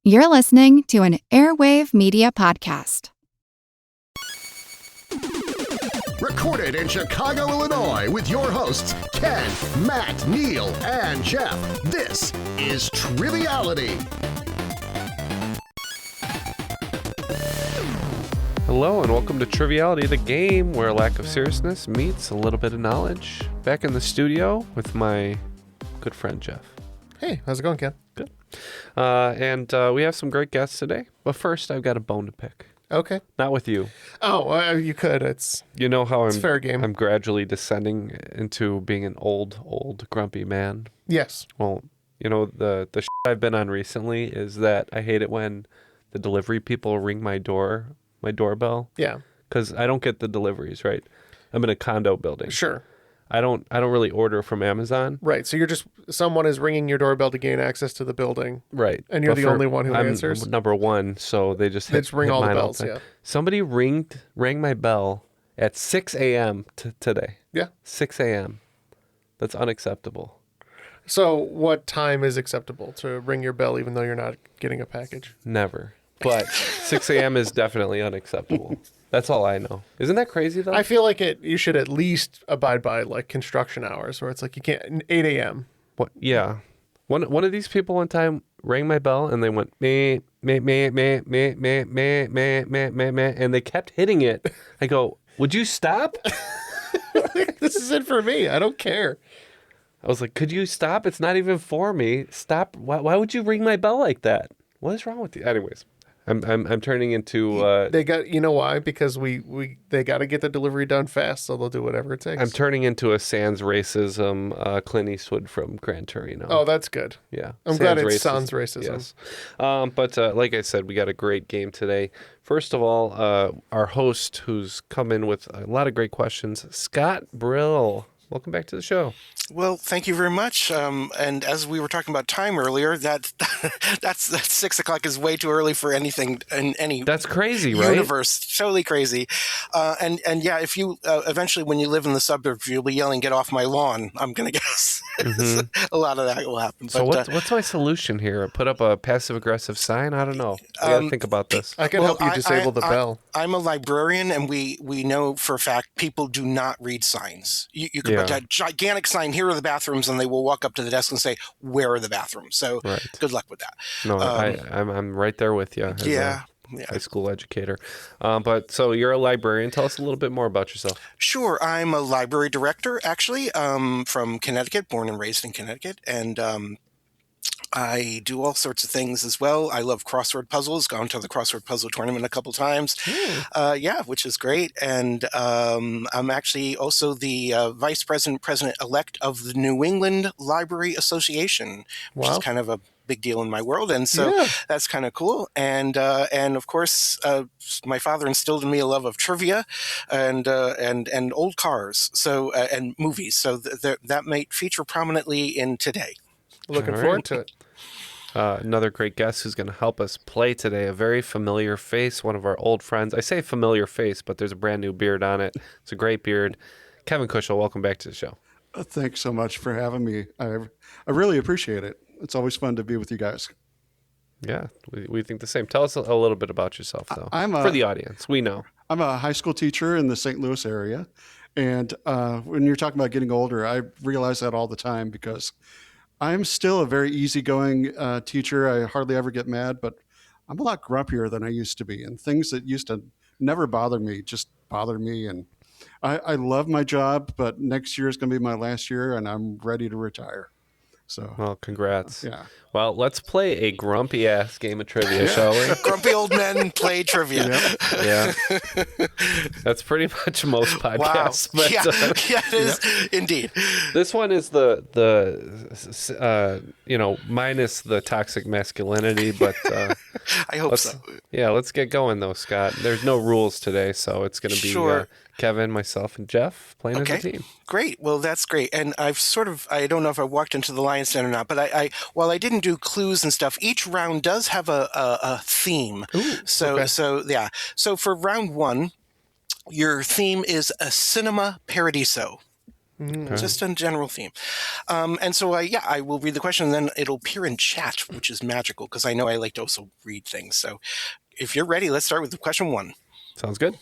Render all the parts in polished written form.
You're listening to an Airwave Media podcast. Recorded in Chicago, Illinois, with your hosts, Ken, Matt, Neil, and Jeff. This is Triviality. Hello and welcome to Triviality, the game where a lack of seriousness meets a little bit of knowledge. Back in the studio with my good friend Jeff. Hey, how's it going, Ken? Good. And we have some great guests today. But first, I've got a bone to pick. Okay. Not with you. Oh, you could. It's how it's fair game. I'm gradually descending into being an old grumpy man. Yes. Well, the shit I've been on recently is that I hate it when the delivery people ring my doorbell. Yeah. Because I don't get the deliveries, right? I'm in a condo building. Sure. I don't really order from Amazon. Right. So someone is ringing your doorbell to gain access to the building. Right. And you're the only one who answers. I'm number one, so they just ring all the bells, yeah. Somebody rang my bell at 6 a.m. today. Yeah. 6 a.m. That's unacceptable. So what time is acceptable to ring your bell even though you're not getting a package? Never. But 6 a.m. is definitely unacceptable. That's all I know. Isn't that crazy, though? I feel like you should at least abide by, like, construction hours, where it's like you can't, 8 a.m. What? Yeah. One of these people one time rang my bell, and they went, meh, meh, meh, meh, meh, meh, meh, meh, meh, meh, meh, and they kept hitting it. I go, would you stop? This is it for me. I don't care. I was like, could you stop? It's not even for me. Stop. Why would you ring my bell like that? What is wrong with you? Anyways. I'm turning into they got, you know why? Because they got to get the delivery done fast, so they'll do whatever it takes. I'm turning into a sans racism Clint Eastwood from Gran Torino. Oh, that's good. Yeah. I'm glad it's sans racism. Yes. But like I said, we got a great game today. First of all, our host who's come in with a lot of great questions, Scott Brill. Welcome back to the show. Well, thank you very much. And as we were talking about time earlier, that's 6 o'clock is way too early for anything in any that's crazy, right? Universe. Totally crazy. And yeah, if you eventually when you live in the suburbs, you'll be yelling, "Get off my lawn!" I'm gonna guess a lot of that will happen. So what's my solution here? Put up a passive aggressive sign? I don't know. I gotta think about this. I can help you disable the bell. I'm a librarian, and we know for a fact people do not read signs. You can put that gigantic sign, here are the bathrooms, and they will walk up to the desk and say, where are the bathrooms? So Good luck with that. No, I'm right there with you. Yeah. High school educator. But so you're a librarian. Tell us a little bit more about yourself. Sure. I'm a library director, actually, from Connecticut, born and raised in Connecticut. And I do all sorts of things as well. I love crossword puzzles. Gone to the crossword puzzle tournament a couple times. Which is great. And I'm actually also the vice president-elect of the New England Library Association, which is kind of a big deal in my world. And so that's kind of cool. And of course, my father instilled in me a love of trivia and old cars. So and movies. So that might feature prominently in today. Looking forward to it. Another great guest who's going to help us play today, a very familiar face, one of our old friends. I say familiar face, but there's a brand new beard on it. It's a great beard. Kevin Kuschel, welcome back to the show. Thanks so much for having me. I really appreciate it. It's always fun to be with you guys. Yeah, we think the same. Tell us a little bit about yourself, though, for the audience. We know. I'm a high school teacher in the St. Louis area. And when you're talking about getting older, I realize that all the time because I'm still a very easygoing teacher. I hardly ever get mad, but I'm a lot grumpier than I used to be. And things that used to never bother me just bother me. And I love my job, but next year is going to be my last year, and I'm ready to retire. So, well, congrats. Yeah. Well, let's play a grumpy ass game of trivia, shall we? Grumpy old men play trivia. Yeah. That's pretty much most podcasts. Wow. But, it is indeed. This one is the minus the toxic masculinity, but I hope so. Yeah, let's get going though, Scott. There's no rules today, so it's going to be Kevin, myself, and Jeff playing as a team. Great. Well, that's great. And I don't know if I walked into the Lion's Den or not, but while I didn't do clues and stuff, each round does have a theme. Ooh, So for round one, your theme is a cinema paradiso. Just a general theme. And so, I will read the question, and then it'll appear in chat, which is magical, because I know I like to also read things. So if you're ready, let's start with question 1. Sounds good.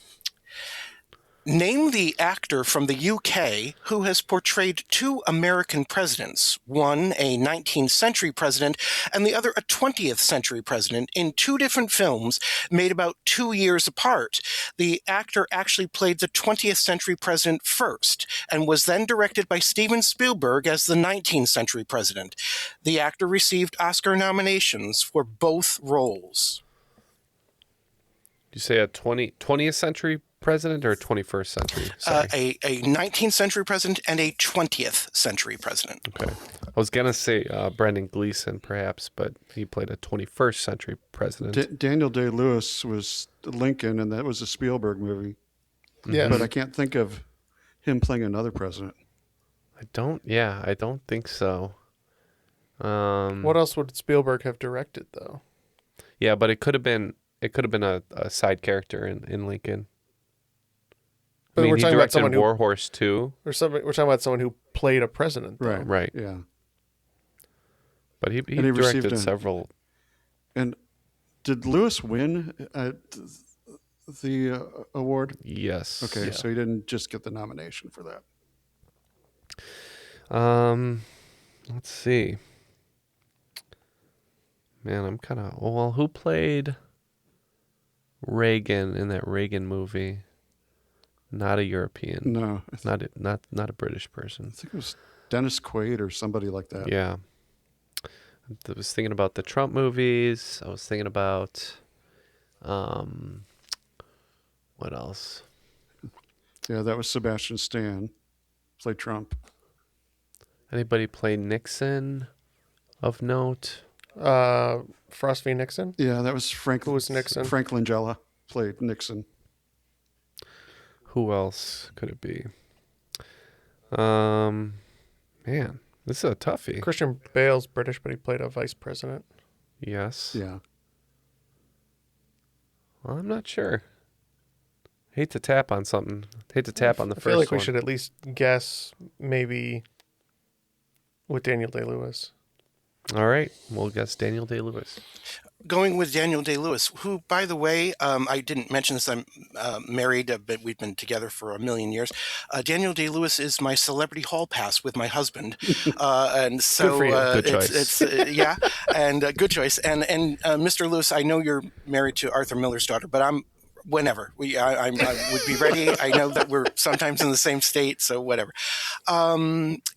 Name the actor from the UK who has portrayed 2 American presidents, one a 19th century president and the other a 20th century president, in 2 different films made about 2 years apart. The actor actually played the 20th century president first and was then directed by Steven Spielberg as the 19th century president. The actor received Oscar nominations for both roles. Did you say a 20th century president or 21st century? Sorry. A 19th century president and a 20th century president. Okay. I was going to say Brendan Gleeson, perhaps, but he played a 21st century president. Daniel Day-Lewis was Lincoln, and that was a Spielberg movie. Yeah. But I can't think of him playing another president. I don't think so. What else would Spielberg have directed, though? Yeah, but it could have been a side character in Lincoln. But he we're talking about directed someone War Horse 2. We're talking about someone who played a president, though. Right. Yeah. But he received directed several. And did Lewis win the award? Yes. Okay, Yeah. so he didn't just get the nomination for that. Let's see. Man, I'm kind of... Well, who played Reagan in that Reagan movie? Not a European. No. Not a British person. I think it was Dennis Quaid or somebody like that. Yeah. I was thinking about the Trump movies. I was thinking about... what else? Yeah, that was Sebastian Stan. Played Trump. Anybody play Nixon of note? Frost v. Nixon? Yeah, that was Who was Nixon? Frank Langella played Nixon. Who else could it be? Man, this is a toughie. Christian Bale's British, but he played a vice president. Yes. Yeah. Well, I'm not sure. Hate to tap on something. Hate to tap on the I first feel like one. we should at least guess maybe with Daniel Day-Lewis. All right. We'll guess Daniel Day-Lewis. Going with Daniel Day-Lewis, who, by the way, I didn't mention this, I'm married, but we've been together for 1,000,000 years. Daniel Day-Lewis is my celebrity hall pass with my husband. And so Good for you. Good choice. Yeah, and good choice. And Mr. Lewis, I know you're married to Arthur Miller's daughter, but whenever I would be ready. I know that we're sometimes in the same state, so whatever.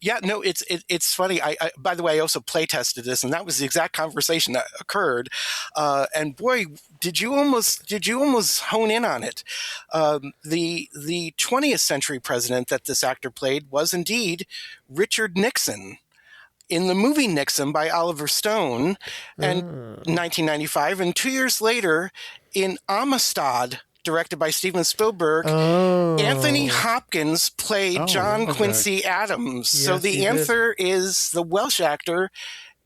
It's funny. I by the way, I also play tested this, and that was the exact conversation that occurred. And boy, did you almost hone in on it. The 20th century president that this actor played was indeed Richard Nixon. In the movie Nixon by Oliver Stone, and 1995, and 2 years later, in Amistad, directed by Steven Spielberg, Anthony Hopkins played John Quincy Adams. So the answer is the Welsh actor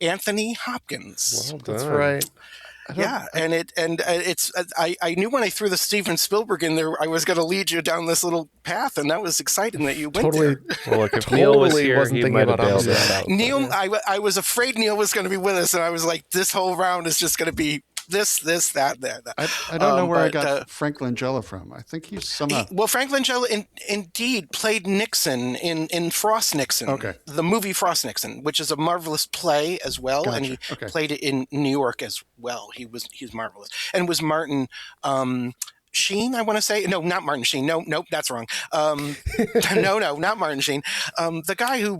Anthony Hopkins. Well done. That's right. I knew when I threw the Steven Spielberg in there, I was going to lead you down this little path, and that was exciting that you went there. Well, look, if Neil was here, wasn't he thinking might have about bailed Amistad. us out. Neil, I was afraid Neil was going to be with us, and I was like, this whole round is just going to be this, that. I don't know where I got Frank Langella from. I think he's somehow... Frank Langella indeed played Nixon in Frost Nixon, the movie Frost Nixon, which is a marvelous play as well, and he played it in New York as well. He's marvelous, and was Martin Sheen, I want to say. No, not Martin Sheen. Nope, that's wrong. No, not Martin Sheen. The guy who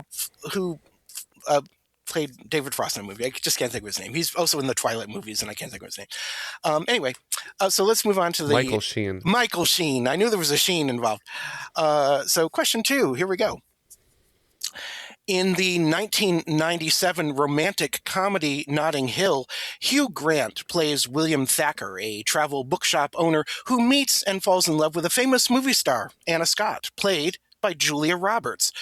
played David Frost in a movie. I just can't think of his name. He's also in the Twilight movies, and I can't think of his name. Anyway, so let's move on to the... Michael Sheen. Michael Sheen. I knew there was a Sheen involved. So question 2, here we go. In the 1997 romantic comedy Notting Hill, Hugh Grant plays William Thacker, a travel bookshop owner who meets and falls in love with a famous movie star, Anna Scott, played by Julia Roberts.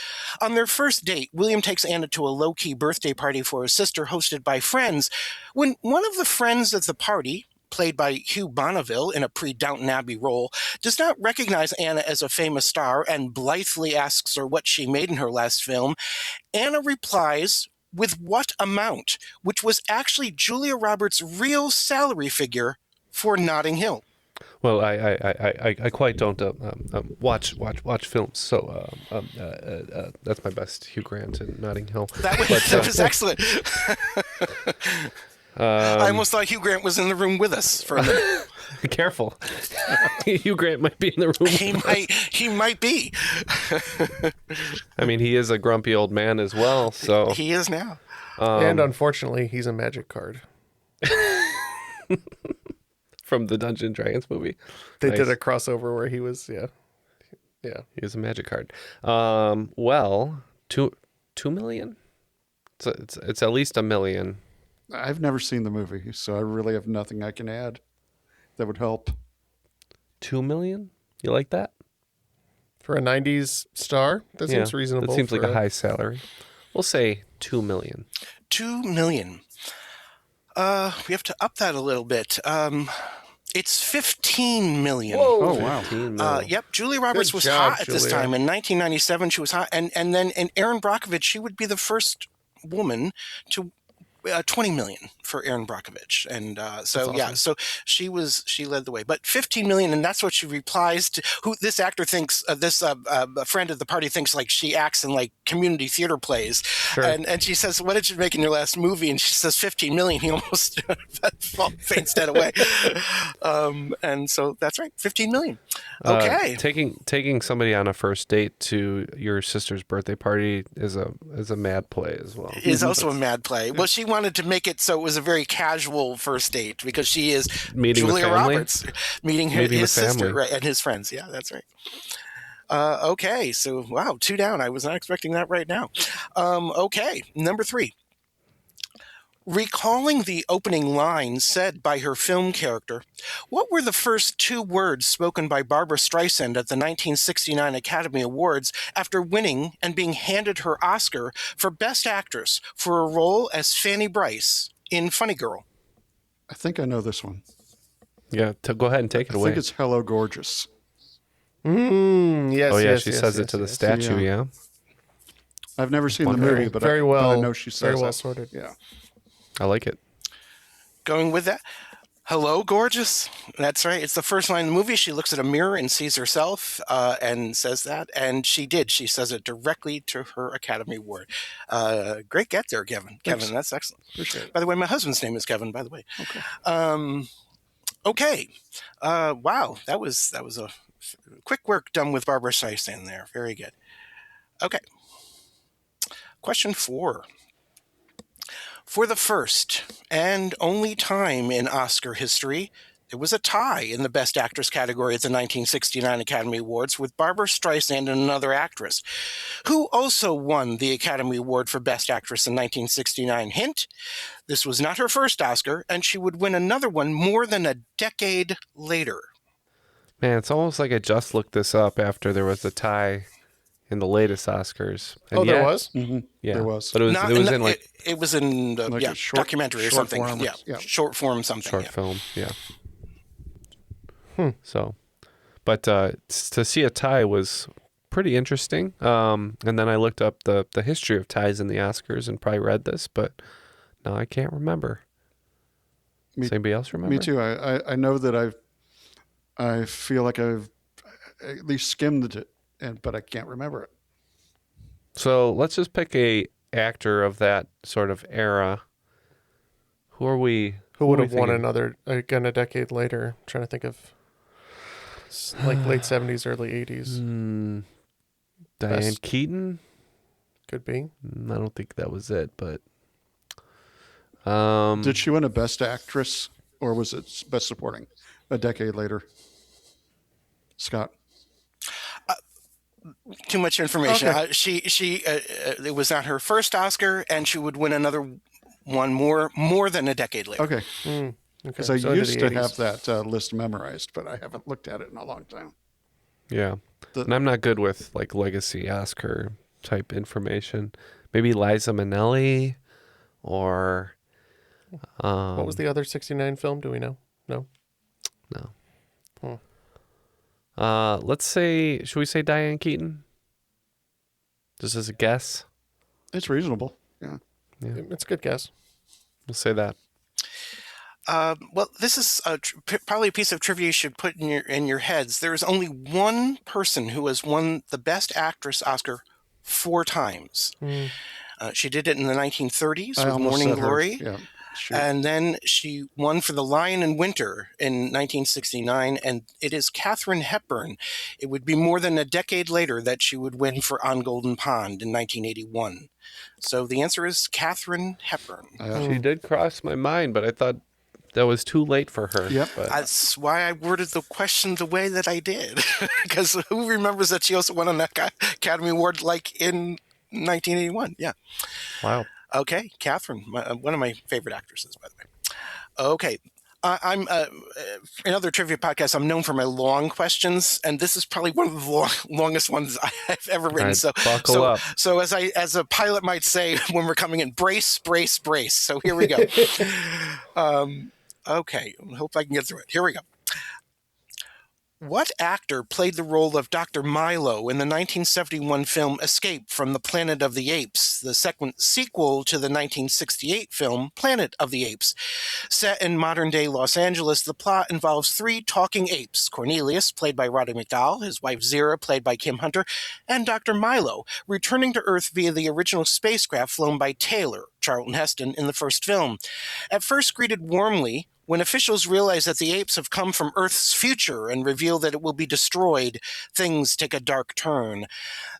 On their first date, William takes Anna to a low-key birthday party for his sister hosted by friends. When one of the friends at the party, played by Hugh Bonneville in a pre-Downton Abbey role, does not recognize Anna as a famous star and blithely asks her what she made in her last film, Anna replies, "With what amount?" which was actually Julia Roberts' real salary figure for Notting Hill. Well, I quite don't watch films, so that's my best Hugh Grant in Notting Hill. That was excellent. I almost thought Hugh Grant was in the room with us for a minute. Careful, Hugh Grant might be in the room. He might be. I mean, he is a grumpy old man as well. So he is now. And unfortunately, he's a magic card. From the Dungeons and Dragons movie, They Nice. did a crossover where he was, yeah. He was a magic card. Well, 2 million. It's at least $1 million. I've never seen the movie, so I really have nothing I can add that would help. 2 million. You like that? For a 90s star, that seems reasonable. That seems like for a high salary. We'll say 2 million. 2 million. We have to up that a little bit. It's 15 million. Oh, wow. 15 million. Yep, Julia Roberts Good was job, hot at this Julia. time. In 1997, she was hot. And then in Erin Brockovich, she would be the first woman to 20 million for Erin Brockovich. And so she led the way. But 15 million, and that's what she replies to. Who this actor thinks, a friend of the party thinks like she acts in like community theater plays. Sure. And she says, "What did you make in your last movie?" And she says, 15 million. He almost faints dead away. And so that's right, 15 million. Okay. Taking somebody on a first date to your sister's birthday party is a mad play as well. Is also a mad play. Well, she wanted to make it so it was a very casual first date because she is Meeting the Julia family? Roberts, meeting Meeting his the sister, family. right, and his friends. Yeah, that's right. Okay, so wow, 2 down. I was not expecting that right now. Okay, number 3. Recalling the opening line said by her film character, what were the first 2 words spoken by Barbra Streisand at the 1969 Academy Awards after winning and being handed her Oscar for Best Actress for a role as Fanny Bryce in Funny Girl? I think I know this one. Yeah, go ahead and take it I away. think it's Hello, Gorgeous. Yes, Oh yeah, yes, she yes, says yes, it to the yes. statue. Yeah. Yeah. I've never seen the Wonderful. movie, but Very I well- know she says very well it. sorted. Yeah. I like it. Going with that. Hello, gorgeous. That's right. It's the first line in the movie. She looks at a mirror and sees herself and says that. And she did. She says it directly to her Academy Award. Great get there, Kevin. Thanks. Kevin, that's excellent. Appreciate it. By the way, my husband's name is Kevin, by the way. Okay. Okay. Wow. That was a quick work done with Barbra Streisand there. Very good. Okay. Question 4. For the first and only time in Oscar history, there was a tie in the Best Actress category at the 1969 Academy Awards with Barbra Streisand and another actress, who also won the Academy Award for Best Actress in 1969. Hint, this was not her first Oscar, and she would win another one more than a decade later. Man, it's almost like I just looked this up after there was a tie in the latest Oscars. And Oh, there yet- was? Yeah, There was. but it was in like it was in the Like a short- documentary or short something. form. Yeah. Short form something. short yeah. film. Yeah. So, but to see a tie was pretty interesting. And then I looked up the history of ties in the Oscars and probably read this, but no, I can't remember. Does anybody else remember? Me too. I know that I feel like I've at least skimmed it, but I can't remember it. So let's just pick a actor of that sort of era. Who are we? Who would are we have won thinking? another, again, a decade later? I'm trying to think of like late 70s, early 80s. Diane Best. Keaton? Could be. I don't think that was it, but Did she win a Best Actress, or was it Best Supporting a decade later? Scott. Too much information. Okay. It was not her first Oscar, and she would win another one more than a decade later. Okay. Okay. Because I so into used the to 80s. have that list memorized, but I haven't looked at it in a long time. yeah. The- And I'm not good with like legacy Oscar type information. Maybe Liza Minnelli or What was the other 69 film? Do we know? No. No. Hmm. Should we say Diane Keaton? Just as a guess? It's reasonable. Yeah. It's a good guess. We'll say that. Well, this is probably a piece of trivia you should put in your heads. There is only one person who has won the Best Actress Oscar 4 times. Hmm. She did it in the 1930s I with almost Morning said her. Glory. Yeah. Shoot. And then she won for The Lion in Winter in 1969, and it is Katharine Hepburn. It would be more than a decade later that she would win for On Golden Pond in 1981. So the answer is Katharine Hepburn. She did cross my mind, but I thought that was too late for her. Yep. But That's why I worded the question the way that I did. Because who remembers that she also won an Academy Award like in 1981? Yeah. wow. Okay, Catherine, one of my favorite actresses, by the way. Okay, I'm in other trivia podcasts. I'm known for my long questions, and this is probably one of the longest ones I've ever written. Right, So buckle up. So as a pilot might say when we're coming in, brace, brace, brace. So here we go. Okay, I hope I can get through it. Here we go. What actor played the role of Dr. Milo in the 1971 film Escape from the Planet of the Apes, the second sequel to the 1968 film Planet of the Apes? Set in modern-day Los Angeles, the plot involves 3 talking apes: Cornelius, played by Roddy McDowall, his wife Zira, played by Kim Hunter, and Dr. Milo, returning to Earth via the original spacecraft flown by Taylor, Charlton Heston, in the first film. At first greeted warmly, when officials realize that the apes have come from Earth's future and reveal that it will be destroyed, things take a dark turn.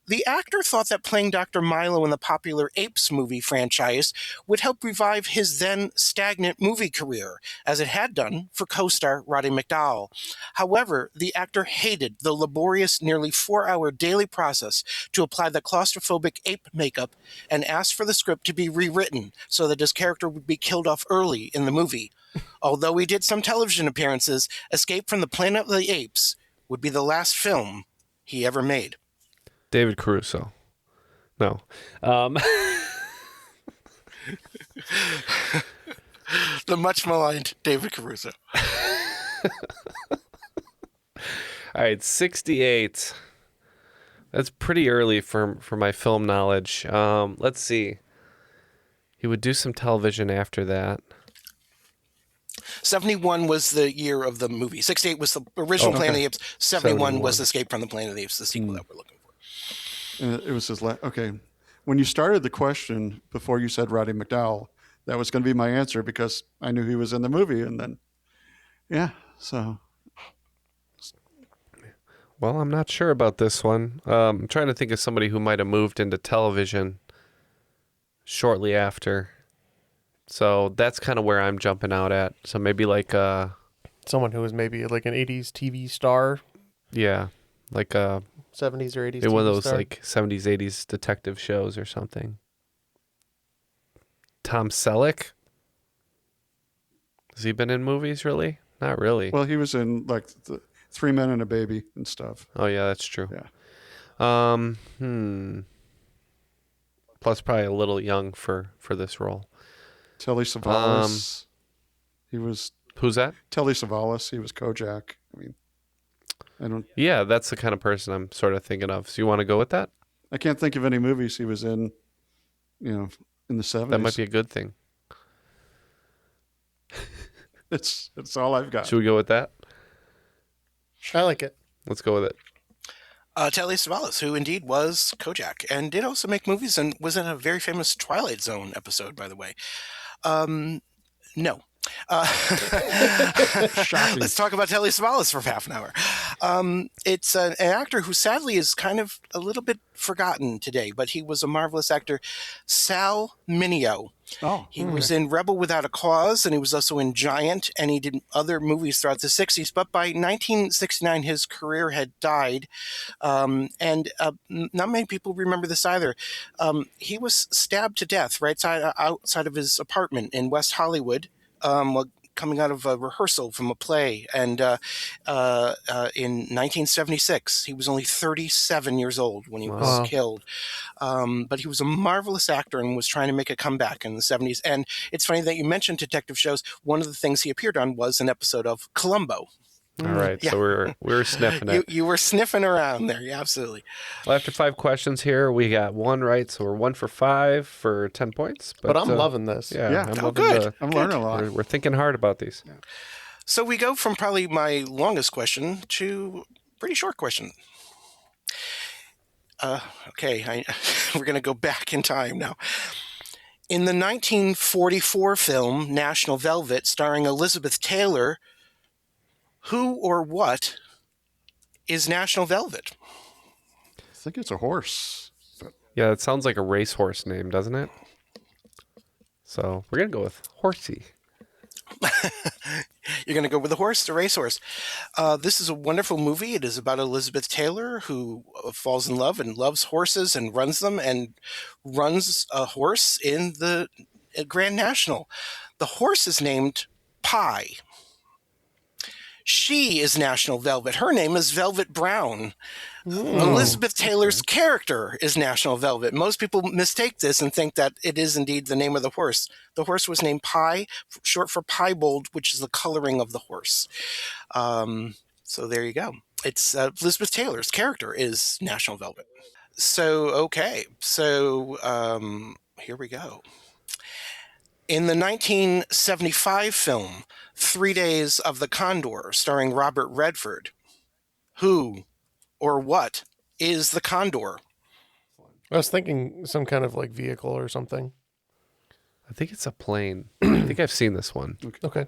The actor thought that playing Dr. Milo in the popular Apes movie franchise would help revive his then stagnant movie career, as it had done for co-star Roddy McDowall. However, the actor hated the laborious, nearly 4-hour daily process to apply the claustrophobic ape makeup and asked for the script to be rewritten so that his character would be killed off early in the movie. Although he did some television appearances, Escape from the Planet of the Apes would be the last film he ever made. David Caruso. No. The much maligned David Caruso. All right, 68. That's pretty early for my film knowledge. Let's see. He would do some television after that. 71 was the year of the movie. 68 was the original Planet of the Apes. 71 was 71. Escape from the Planet of the Apes, the sequel that we're looking for. It was his last. Okay. When you started the question before you said Roddy McDowall, that was going to be my answer because I knew he was in the movie. And then, yeah, so. Well, I'm not sure about this one. I'm trying to think of somebody who might have moved into television shortly after. So that's kind of where I'm jumping out at. So maybe like Someone who was maybe like an 80s TV star, yeah, like 70s or 80s in one of TV those star. like 70s, 80s detective shows or something. Tom Selleck? Has he been in movies really? Not really. Well, he was in like the 3 Men and a Baby and stuff. Oh yeah, that's true. Yeah. Plus probably a little young for this role. Telly Savalas. He was Who's that? Telly Savalas. He was Kojak. I mean, I don't. Yeah, that's the kind of person I'm sort of thinking of. So you want to go with that? I can't think of any movies he was in. You know, in the 70s. That might be a good thing. It's all I've got. Should we go with that? I like it. Let's go with it. Telly Savalas, who indeed was Kojak, and did also make movies and was in a very famous Twilight Zone episode, by the way. No. Shocking. Let's talk about Telly Savalas for half an hour. It's an actor who sadly is kind of a little bit forgotten today, but he was a marvelous actor. Sal Mineo. Oh, He was in Rebel Without a Cause, and he was also in Giant, and he did other movies throughout the 60s. But by 1969, his career had died, and not many people remember this either. He was stabbed to death outside of his apartment in West Hollywood. coming out of a rehearsal from a play. And in 1976, he was only 37 years old when he was killed. But he was a marvelous actor and was trying to make a comeback in the 70s. And it's funny that you mentioned detective shows. One of the things he appeared on was an episode of Columbo. All right, Yeah. so we were sniffing it. You were sniffing around there. Yeah, absolutely. Well, after 5 questions here, we got 1 right, so we're 1 for 5 for 10 points. But I'm loving this. Yeah. I'm Oh, loving good. I'm learning a lot. We're thinking hard about these. So we go from probably my longest question to a pretty short question. Okay, we're going to go back in time now. In the 1944 film National Velvet, starring Elizabeth Taylor, who or what is National Velvet? I think it's a horse. But Yeah, it sounds like a racehorse name, doesn't it? So we're going to go with Horsey. You're going to go with the horse, the racehorse. This is a wonderful movie. It is about Elizabeth Taylor, who falls in love and loves horses and runs them, and runs a horse in the Grand National. The horse is named Pie. She is National Velvet. Her name is Velvet Brown. Elizabeth Taylor's character is National Velvet. Most people mistake this and think that it is indeed the name of the horse. The horse was named Pie, short for piebald, which is the coloring of the horse. So there you go. It's Elizabeth Taylor's character is National Velvet. So, okay. So here we go. In the 1975 film 3 Days of the Condor, starring Robert Redford, who or what is the Condor? I was thinking some kind of like vehicle or something. I think it's a plane. I think I've seen this one. Okay.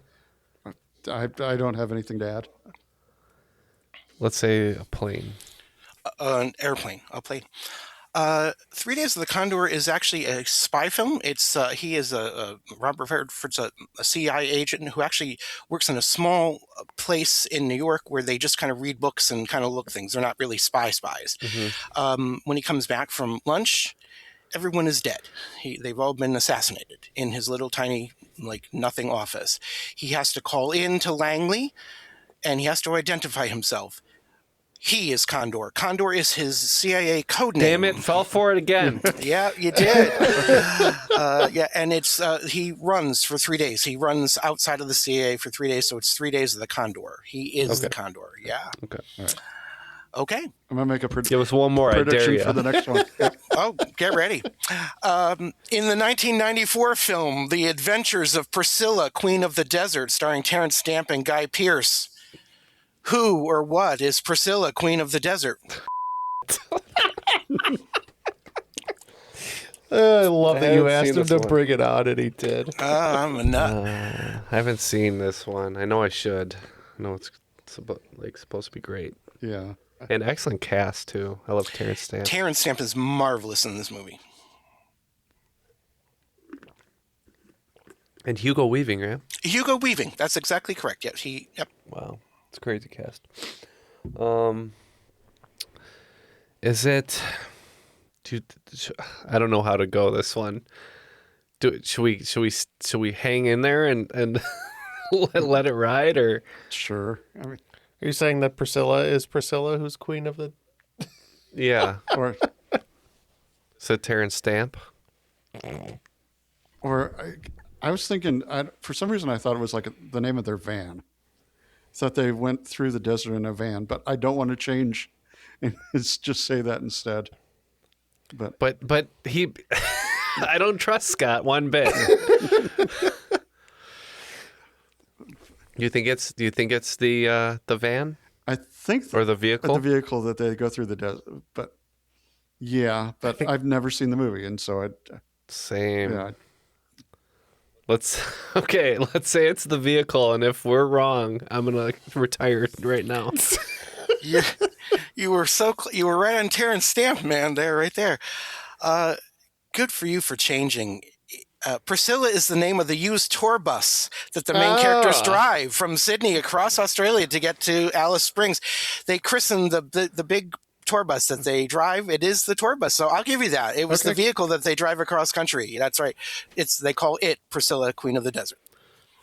I don't have anything to add. Let's say a plane. An airplane, a plane. 3 Days of the Condor is actually a spy film. It's he is Robert Redford's a CIA agent who actually works in a small place in New York where they just kind of read books and kind of look things. They're not really spies. When he comes back from lunch, everyone is dead. They've all been assassinated in his little tiny nothing office. He has to call in to Langley, and he has to identify himself. He is Condor. Condor is his CIA code name. Damn it, fell for it again. Yeah, you did. And it's he runs for 3 days. He runs outside of the CIA for 3 days, so it's 3 days of the Condor. He is the Condor. Yeah. Okay. All right. Okay. I'm going to make a Give us one more, I dare prediction you. for the next one. Oh, get ready. In the 1994 film The Adventures of Priscilla, Queen of the Desert, starring Terrence Stamp and Guy Pearce, who or what is Priscilla, Queen of the Desert? I love that you haven't asked seen him this to one. bring it out, and he did. I'm a nut. I haven't seen this one. I know I should. I know it's supposed to be great. Yeah. And excellent cast, too. I love Terrence Stamp. Terrence Stamp is marvelous in this movie. And Hugo Weaving, right? Hugo Weaving. That's exactly correct. Yep. Yep. Wow. It's a crazy cast. Is it... I don't know how to go this one. Should we hang in there and let it ride, or Sure. I mean, Are you saying that Priscilla is Priscilla, who's queen of the... yeah? or Is it Terrence Stamp? I was thinking, for some reason, I thought it was like the name of their van. I thought they went through the desert in a van, but I don't want to change and just say that instead. But he, I don't trust Scott one bit. Do you think it's the van I think or the vehicle? the vehicle that they go through the desert, but yeah, but I've never seen the movie, and so Same. yeah. Let's say it's the vehicle, and if we're wrong, I'm gonna retire right now. You were you were right on Terrence Stamp, man. Right there. Good for you for changing. Priscilla is the name of the used tour bus that the main characters drive from Sydney across Australia to get to Alice Springs. They christened the big tour bus that they drive. It is the tour bus, so I'll give you that. It was the vehicle that they drive across country. That's right. They call it Priscilla, Queen of the Desert.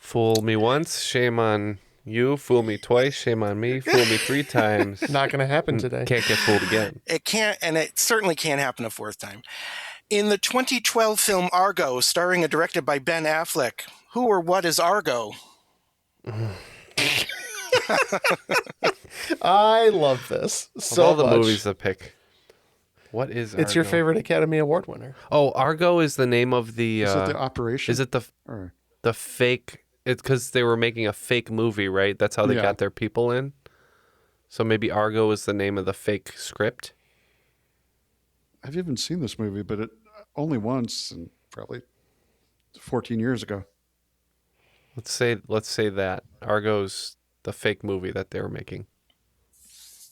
Fool me once, shame on you. Fool me twice, shame on me. Fool me 3 times. Not going to happen today. Can't get fooled again. It can't, and it certainly can't happen a 4th time. In the 2012 film Argo, starring and directed by Ben Affleck, who or what is Argo? I love this so Of all the much. movies to pick, what is Argo? It's your favorite Academy Award winner. Oh, Argo is the name of the... Is it the operation? Is it Or- the fake... It's because they were making a fake movie, right? That's how they Yeah. got their people in. So maybe Argo is the name of the fake script. I've even seen this movie, but it only once, and probably 14 years ago. Let's say that Argo's the fake movie that they were making.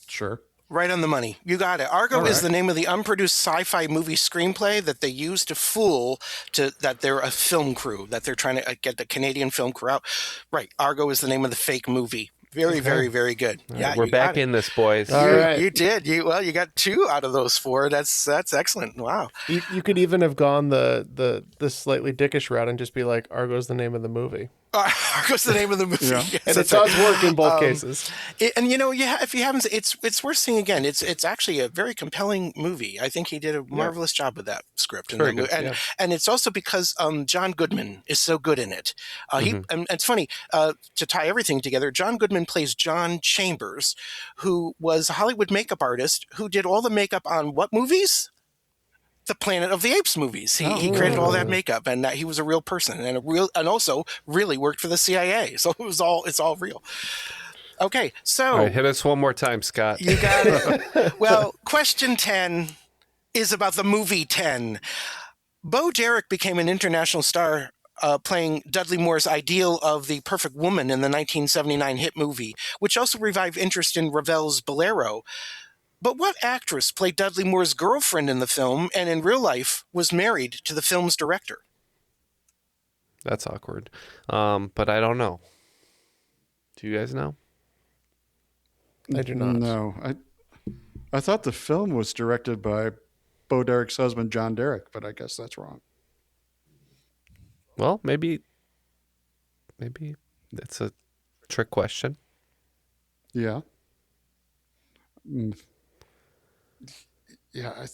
Sure. Right on the money. You got it. Argo All is right. the name of the unproduced sci-fi movie screenplay that they use to fool that they're a film crew, that they're trying to get the Canadian film crew out. Right. Argo is the name of the fake movie. Very, very, very good. Yeah, We're you got back it. in this, boys. All right. You did. You got 2 out of those 4. That's excellent. Wow. You could even have gone the slightly dickish route and just be like, Argo's the name of the movie. Argo's the name of the movie. Yeah. Yes, And it that's right. does work in both cases. And if you haven't, it's worth seeing again. It's actually a very compelling movie. I think he did a marvelous job with that script. Very good, yeah. And it's also because John Goodman is so good in it. And it's funny to tie everything together. John Goodman plays John Chambers, who was a Hollywood makeup artist who did all the makeup on what movies? The Planet of the Apes movies. He created all that makeup, and he was a real person, and also really worked for the CIA. So it's all real. Okay, so All right, hit us one more time, Scott. you got it. Well, question 10 is about the movie 10. Bo Derek became an international star playing Dudley Moore's ideal of the perfect woman in the 1979 hit movie, which also revived interest in Ravel's Bolero. But what actress played Dudley Moore's girlfriend in the film and in real life was married to the film's director? That's awkward. But I don't know. Do you guys know? I do not. No. I thought the film was directed by Bo Derek's husband, John Derek, but I guess that's wrong. Well, maybe that's a trick question. Yeah. Yeah,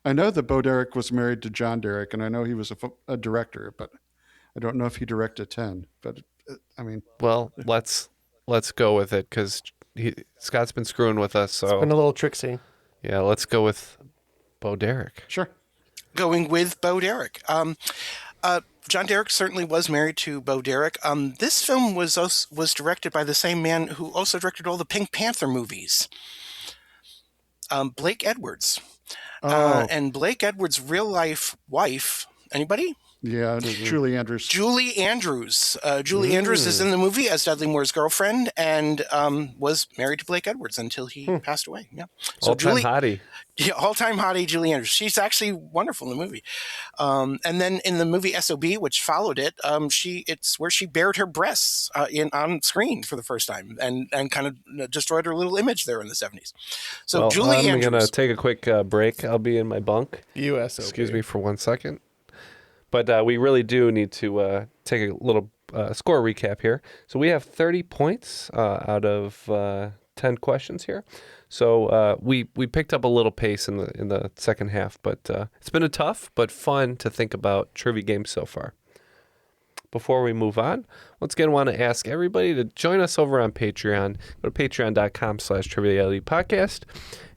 I know that Bo Derek was married to John Derek, and I know he was a director, but I don't know if he directed 10. But I mean, Well, let's go with it because Scott's been screwing with us. So Been a little tricksy. yeah, let's go with Bo Derek. sure. Going with Bo Derek. John Derek certainly was married to Bo Derek. This film was directed by the same man who also directed all the Pink Panther movies, Blake Edwards. And Blake Edwards' real-life wife, anybody? Yeah, Julie Andrews. Julie Andrews. Julie Andrews is in the movie as Dudley Moore's girlfriend and was married to Blake Edwards until he passed away. Yeah. So All-time hottie. Yeah, all-time hottie Julie Andrews. She's actually wonderful in the movie. And then in the movie SOB, which followed it, it's where she bared her breasts on screen for the first time and kind of destroyed her little image there in the 70s. So Well, Julie I'm Andrews. going to take a quick break. I'll be in my bunk. USOB. Excuse me for 1 second. But we really do need to take a little score recap here. So we have 30 points out of 10 questions here. So we picked up a little pace in the second half, but it's been a tough but fun to think about trivia games so far. Before we move on, once again, I want to ask everybody to join us over on Patreon. Go to patreon.com/trivialitypodcast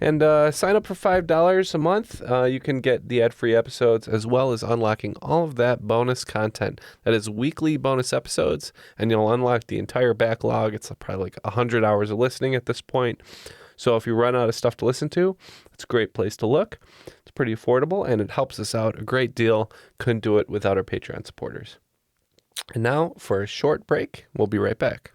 and sign up for $5 a month. You can get the ad-free episodes as well as unlocking all of that bonus content. That is weekly bonus episodes, and you'll unlock the entire backlog. It's probably like 100 hours of listening at this point. So if you run out of stuff to listen to, it's a great place to look. It's pretty affordable, and it helps us out a great deal. Couldn't do it without our Patreon supporters. And now for a short break. We'll be right back.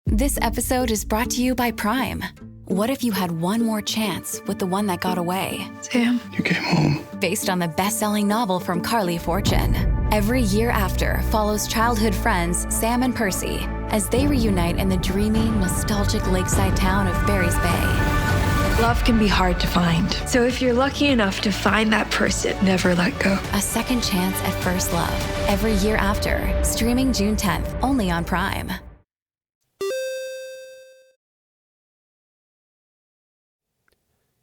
This episode is brought to you by Prime. What if you had one more chance with the one that got away? Sam, you came home. Based on the best-selling novel from Carly Fortune. Every Year After follows childhood friends Sam and Percy as they reunite in the dreamy, nostalgic lakeside town of Barry's Bay. Love can be hard to find. So if you're lucky enough to find that person, never let go. A second chance at first love. Every year after. Streaming June 10th, only on Prime.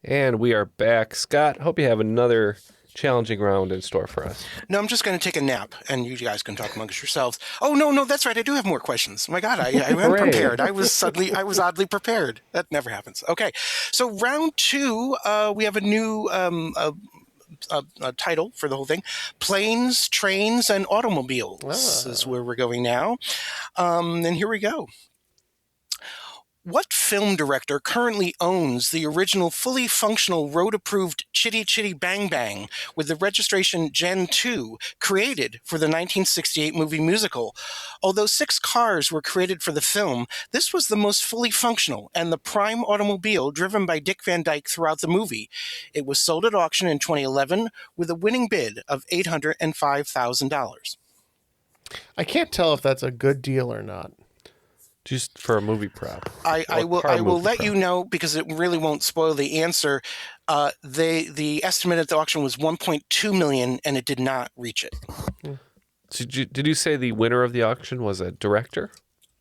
And we are back. Scott, hope you have another challenging round in store for us. No, I'm just going to take a nap, and you guys can talk amongst yourselves. Oh, no, that's right. I do have more questions. My God, I am prepared. I was oddly prepared. That never happens. Okay, so round 2, we have a new title for the whole thing. Planes, Trains, and Automobiles is where we're going now. And here we go. What film director currently owns the original fully functional road-approved Chitty Chitty Bang Bang with the registration Gen 2 created for the 1968 movie musical? Although 6 cars were created for the film, this was the most fully functional and the prime automobile driven by Dick Van Dyke throughout the movie. It was sold at auction in 2011 with a winning bid of $805,000. I can't tell if that's a good deal or not. Just for a movie prop. I will let you know because it really won't spoil the answer. The estimate at the auction was $1.2 million, and it did not reach it. So did you say the winner of the auction was a director?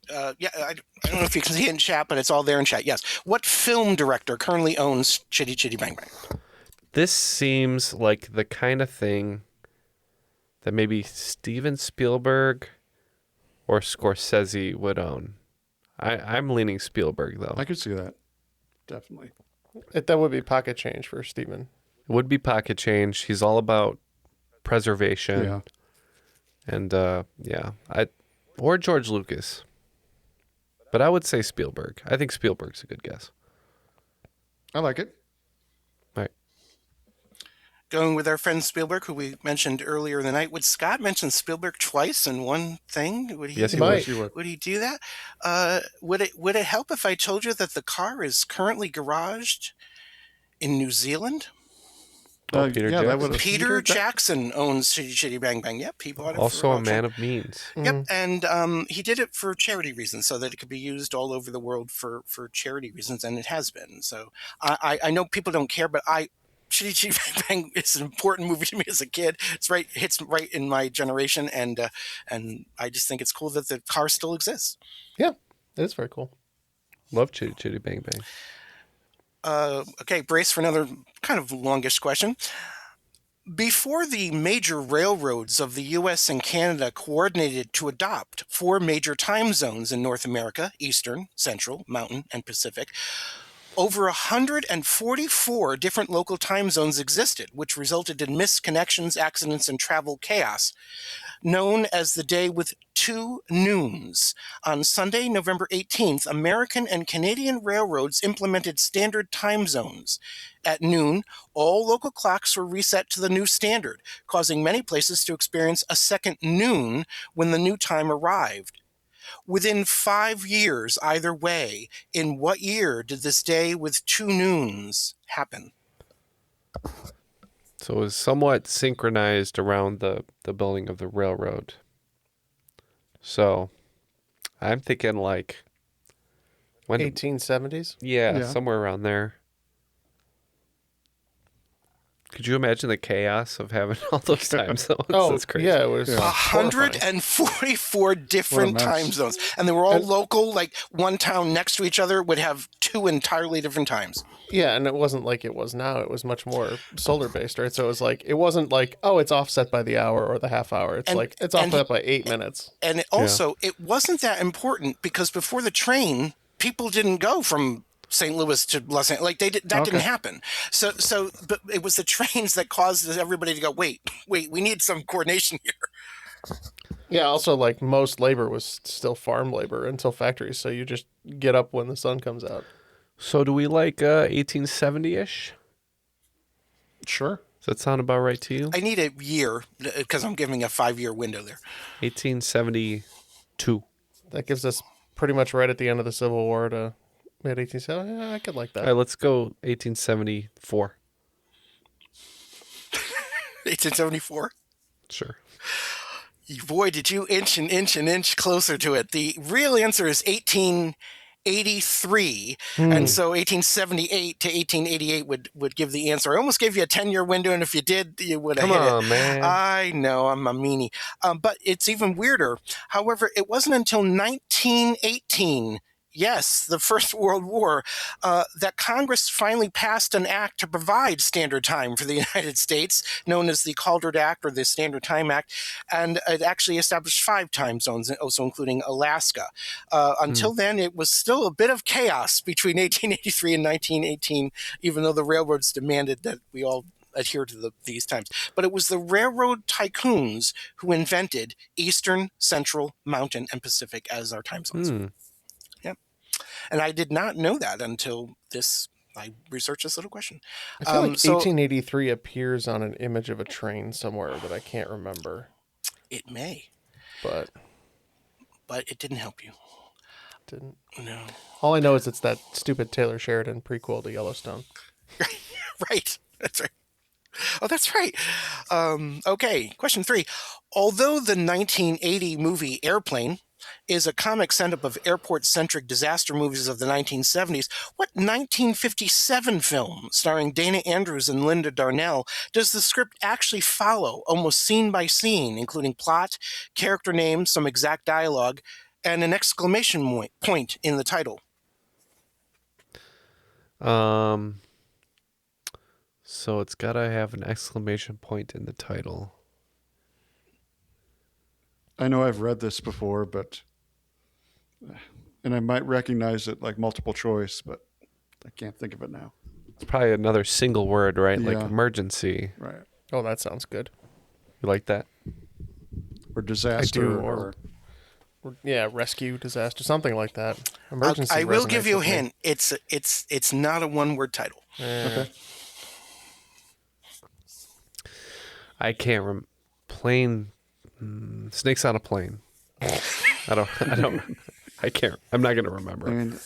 Yeah, I don't know if you can see it in chat, but it's all there in chat. Yes. What film director currently owns Chitty Chitty Bang Bang? This seems like the kind of thing that maybe Steven Spielberg or Scorsese would own. I'm leaning Spielberg, though. I could see that. Definitely. That would be pocket change for Steven. It would be pocket change. He's all about preservation. Yeah. And, or George Lucas. But I would say Spielberg. I think Spielberg's a good guess. I like it. Right. Going with our friend Spielberg, who we mentioned earlier in the night. Would Scott mention Spielberg twice in one thing? Would he? Yes, he might. would. Would he do that? Would it help if I told you that the car is currently garaged in New Zealand? Peter Jackson. Peter Jackson owns Chitty Chitty Bang Bang. Yep, he bought it. Also for a man of means. Yep, and he did it for charity reasons, so that it could be used all over the world for charity reasons, and it has been. So I know people don't care, but Chitty Chitty Bang Bang is an important movie to me as a kid. Hits right in my generation, and I just think it's cool that the car still exists. Yeah, it is very cool. Love Chitty Chitty Bang Bang. Okay, brace for another kind of longish question. Before the major railroads of the U.S. and Canada coordinated to adopt 4 major time zones in North America, Eastern, Central, Mountain, and Pacific, over 144 different local time zones existed, which resulted in missed connections, accidents, and travel chaos, known as the Day with 2 Noons. On Sunday, November 18th, American and Canadian railroads implemented standard time zones. At noon, all local clocks were reset to the new standard, causing many places to experience a second noon when the new time arrived. Within 5 years, either way, in what year did this Day with 2 Noons happen? So it was somewhat synchronized around the building of the railroad. So I'm thinking like... 1870s? Yeah, somewhere around there. Could you imagine the chaos of having all those time zones? That's crazy. Yeah, it was 144 different time zones. And they were all local, like one town next to each other would have 2 entirely different times. Yeah, and it wasn't like it was now. It was much more solar-based, right? So it was like, it wasn't like, oh, it's offset by the hour or the half hour. It's like, it's offset by 8 minutes. And it wasn't that important because before the train, people didn't go from St. Louis to Los Angeles. Like that didn't happen. So, but it was the trains that caused everybody to go, wait, we need some coordination here. Yeah. Also, like most labor was still farm labor until factories. So you just get up when the sun comes out. So do we like 1870-ish? Sure. Does that sound about right to you? I need a year because I'm giving a 5-year window there. 1872. That gives us pretty much right at the end of the Civil War to mid-1870. Yeah, I could like that. All right, let's go 1874. 1874? Sure. Boy, did you inch closer to it. The real answer is 18 1883, and so 1878 to 1888 would give the answer. I almost gave you a 10-year window, and if you did, you would have hit it. Come on, man. I know, I'm a meanie. But it's even weirder. However, it wasn't until 1918, yes, the First World War, that Congress finally passed an act to provide standard time for the United States, known as the Calder Act or the Standard Time Act, and it actually established 5 time zones, also including Alaska. Until then, it was still a bit of chaos between 1883 and 1918, even though the railroads demanded that we all adhere to these times. But it was the railroad tycoons who invented Eastern, Central, Mountain, and Pacific as our time zones. And I did not know that until I researched this little question. I feel like 1883 appears on an image of a train somewhere that I can't remember. It may. But it didn't help you. Didn't. No. All I know is it's that stupid Taylor Sheridan prequel to Yellowstone. Right. That's right. Oh, that's right. Okay, question 3. Although the 1980 movie Airplane is a comic send-up of airport-centric disaster movies of the 1970s, what 1957 film starring Dana Andrews and Linda Darnell does the script actually follow, almost scene by scene, including plot, character names, some exact dialogue, and an exclamation point in the title? So it's got to have an exclamation point in the title. I know I've read this before, and I might recognize it like multiple choice, but I can't think of it now. It's probably another single word, right? Yeah. Like emergency. Right. Oh, that sounds good. You like that? Or disaster. I do, or rescue, disaster, something like that. Emergency. I will resonates give you a with me. hint. It's not a one-word title. Okay. I can't plane. Snakes on a plane. I can't. I'm not going to remember. I mean,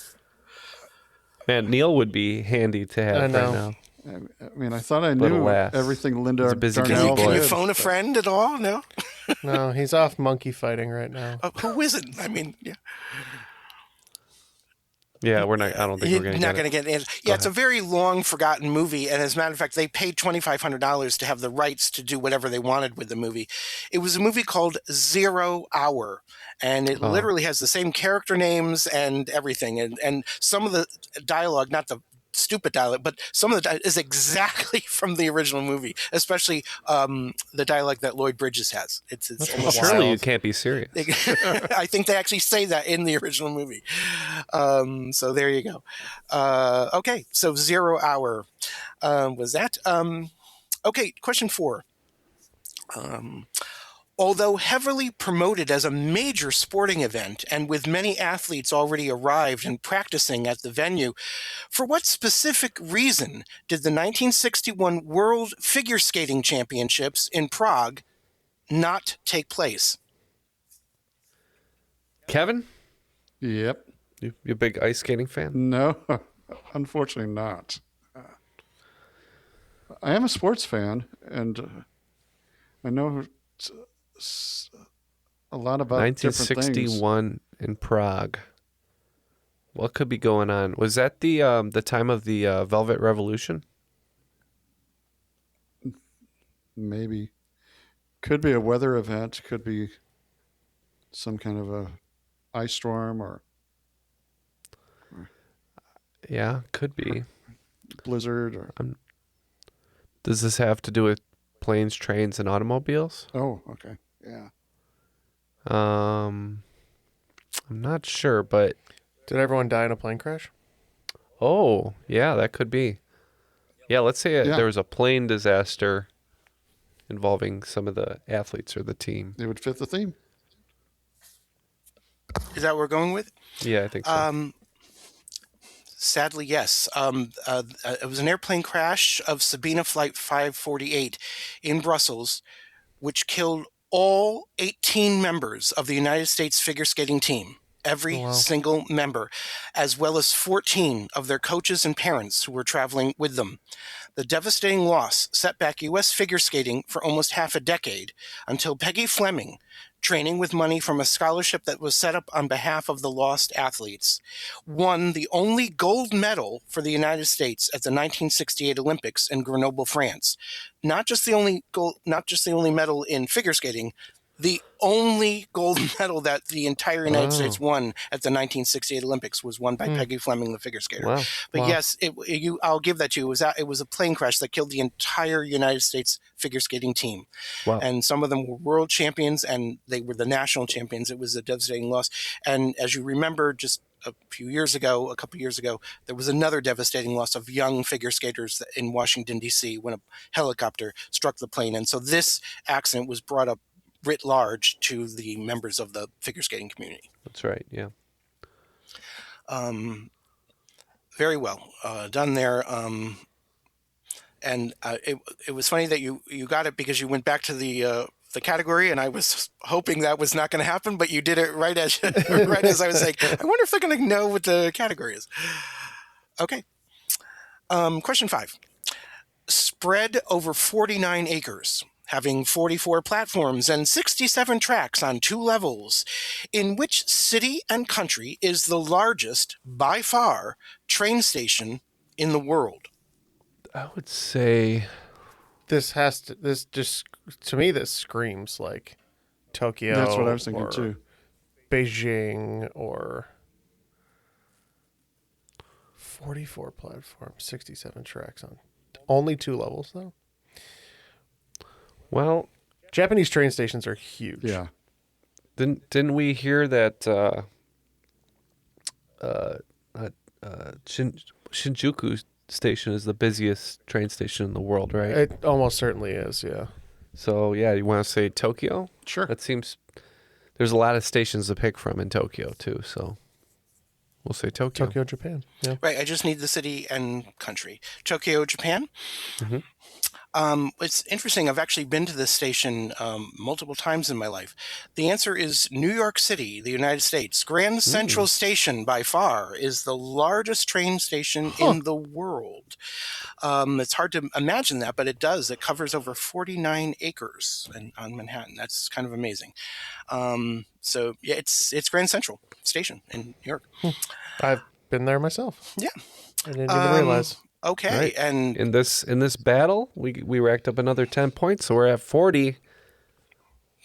Man, Neil would be handy to have I know. right now. I thought I Little knew laugh. everything Linda He's a busy Darnell boy. Can you did. phone a friend at all? No? No, he's off monkey fighting right now. Who isn't? I mean, yeah. Yeah, we're not. I don't think we're going to not get going to it. get an answer. Yeah, it's a very long forgotten movie, and as a matter of fact, they paid $2,500 to have the rights to do whatever they wanted with the movie. It was a movie called 0 Hour, and it literally has the same character names and everything, and some of the dialogue, not the stupid dialogue, but some of the dialogue is exactly from the original movie, especially the dialogue that Lloyd Bridges has. It's almost Surely you can't be serious. I think they actually say that in the original movie. So there you go. Okay, so 0 Hour was that. Okay, question 4. Although heavily promoted as a major sporting event and with many athletes already arrived and practicing at the venue, for what specific reason did the 1961 World Figure Skating Championships in Prague not take place? Kevin, Yep. you a big ice skating fan? No, unfortunately not. I am a sports fan, and I know a lot about different things. 1961 in Prague. What could be going on? Was that the time of the Velvet Revolution? Maybe. Could be a weather event. Could be some kind of a ice storm or Yeah, could be. blizzard. Or Does this have to do with planes, trains, and automobiles? oh, okay, yeah. I'm not sure, but Did everyone die in a plane crash? oh, yeah, that could be. Yeah, let's say Yeah. there was a plane disaster involving some of the athletes or the team. It would fit the theme. Is that what we're going with? Yeah, I think so. Sadly, yes. It was an airplane crash of Sabina Flight 548 in Brussels, which killed all 18 members of the United States figure skating team, every single member, as well as 14 of their coaches and parents who were traveling with them. The devastating loss set back U.S. figure skating for almost half a decade until Peggy Fleming training with money from a scholarship that was set up on behalf of the lost athletes, won the only gold medal for the United States at the 1968 Olympics in Grenoble, France. Not just the only medal in figure skating, the only gold medal that the entire United States won at the 1968 Olympics was won by Peggy Fleming, the figure skater. Wow. But yes, I'll give that to you. It was a plane crash that killed the entire United States figure skating team. Wow. And some of them were world champions, and they were the national champions. It was a devastating loss. And as you remember, just a couple years ago, there was another devastating loss of young figure skaters in Washington, D.C. when a helicopter struck the plane. And so this accident was brought up writ large to the members of the figure skating community. That's right. Yeah. Very well done there. And it was funny that you got it because you went back to the category, and I was hoping that was not going to happen, but you did it right as I was like, I wonder if they're going to know what the category is. Okay. Question 5. Spread over 49 acres, having 44 platforms and 67 tracks on 2 levels. In which city and country is the largest, by far, train station in the world? I would say to me, this screams like Tokyo. That's what I was thinking or too. Beijing or 44 platforms, 67 tracks on only 2 levels though. Well, Japanese train stations are huge. Yeah. didn't we hear that Shinjuku station is the busiest train station in the world, right? It almost certainly is, yeah. So, yeah, you want to say Tokyo? Sure. That seems... There's a lot of stations to pick from in Tokyo, too, so we'll say Tokyo. Tokyo, Japan. Yeah. Right, I just need the city and country. Tokyo, Japan. Mm-hmm. It's interesting. I've actually been to this station multiple times in my life. The answer is New York City, the United States. Grand Central Station, by far, is the largest train station in the world. It's hard to imagine that, but it does. It covers over 49 acres on Manhattan. That's kind of amazing. So, yeah, it's Grand Central Station in New York. I've been there myself. Yeah. I didn't even realize. Okay, Right. and In this battle, we racked up another 10 points, so we're at 40.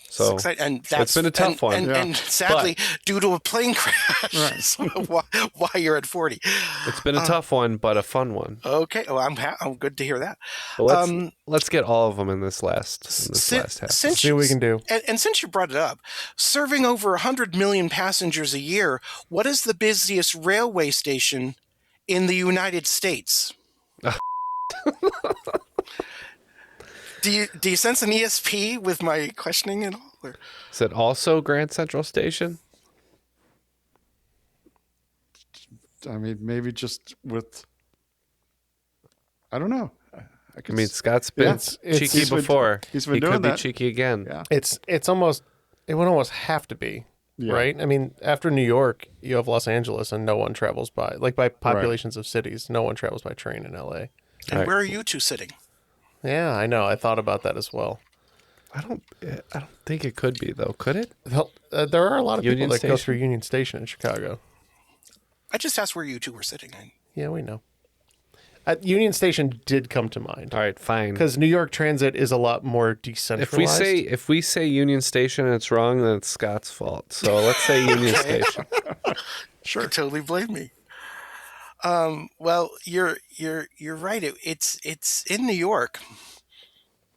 So it's exciting. And that's, it's been a tough one. And sadly, due to a plane crash, so why you're at 40. It's been a tough one, but a fun one. Okay, well, I'm good to hear that. But let's get all of them in this last half. See what we can do. And since you brought it up, serving over 100 million passengers a year, what is the busiest railway station in the United States? Do you sense an ESP with my questioning at all? Or? Is it also Grand Central Station? I mean, maybe just with... I don't know. I mean, Scott's been cheeky before. He's been he doing could that. be cheeky again. Yeah. It would almost have to be, right? I mean, after New York, you have Los Angeles, and no one travels by, like by populations of cities, no one travels by train in LA. And where are you two sitting? Yeah, I know. I thought about that as well. I don't think it could be, though. Could it? There are a lot of Union people that go Station? through Union Station in Chicago. I just asked where you two were sitting. Yeah, we know. Union Station did come to mind. All right, fine. Because New York Transit is a lot more decentralized. If we say Union Station and it's wrong, then it's Scott's fault. So let's say Union Station. Sure, you totally blame me. Well, you're right. It's in New York,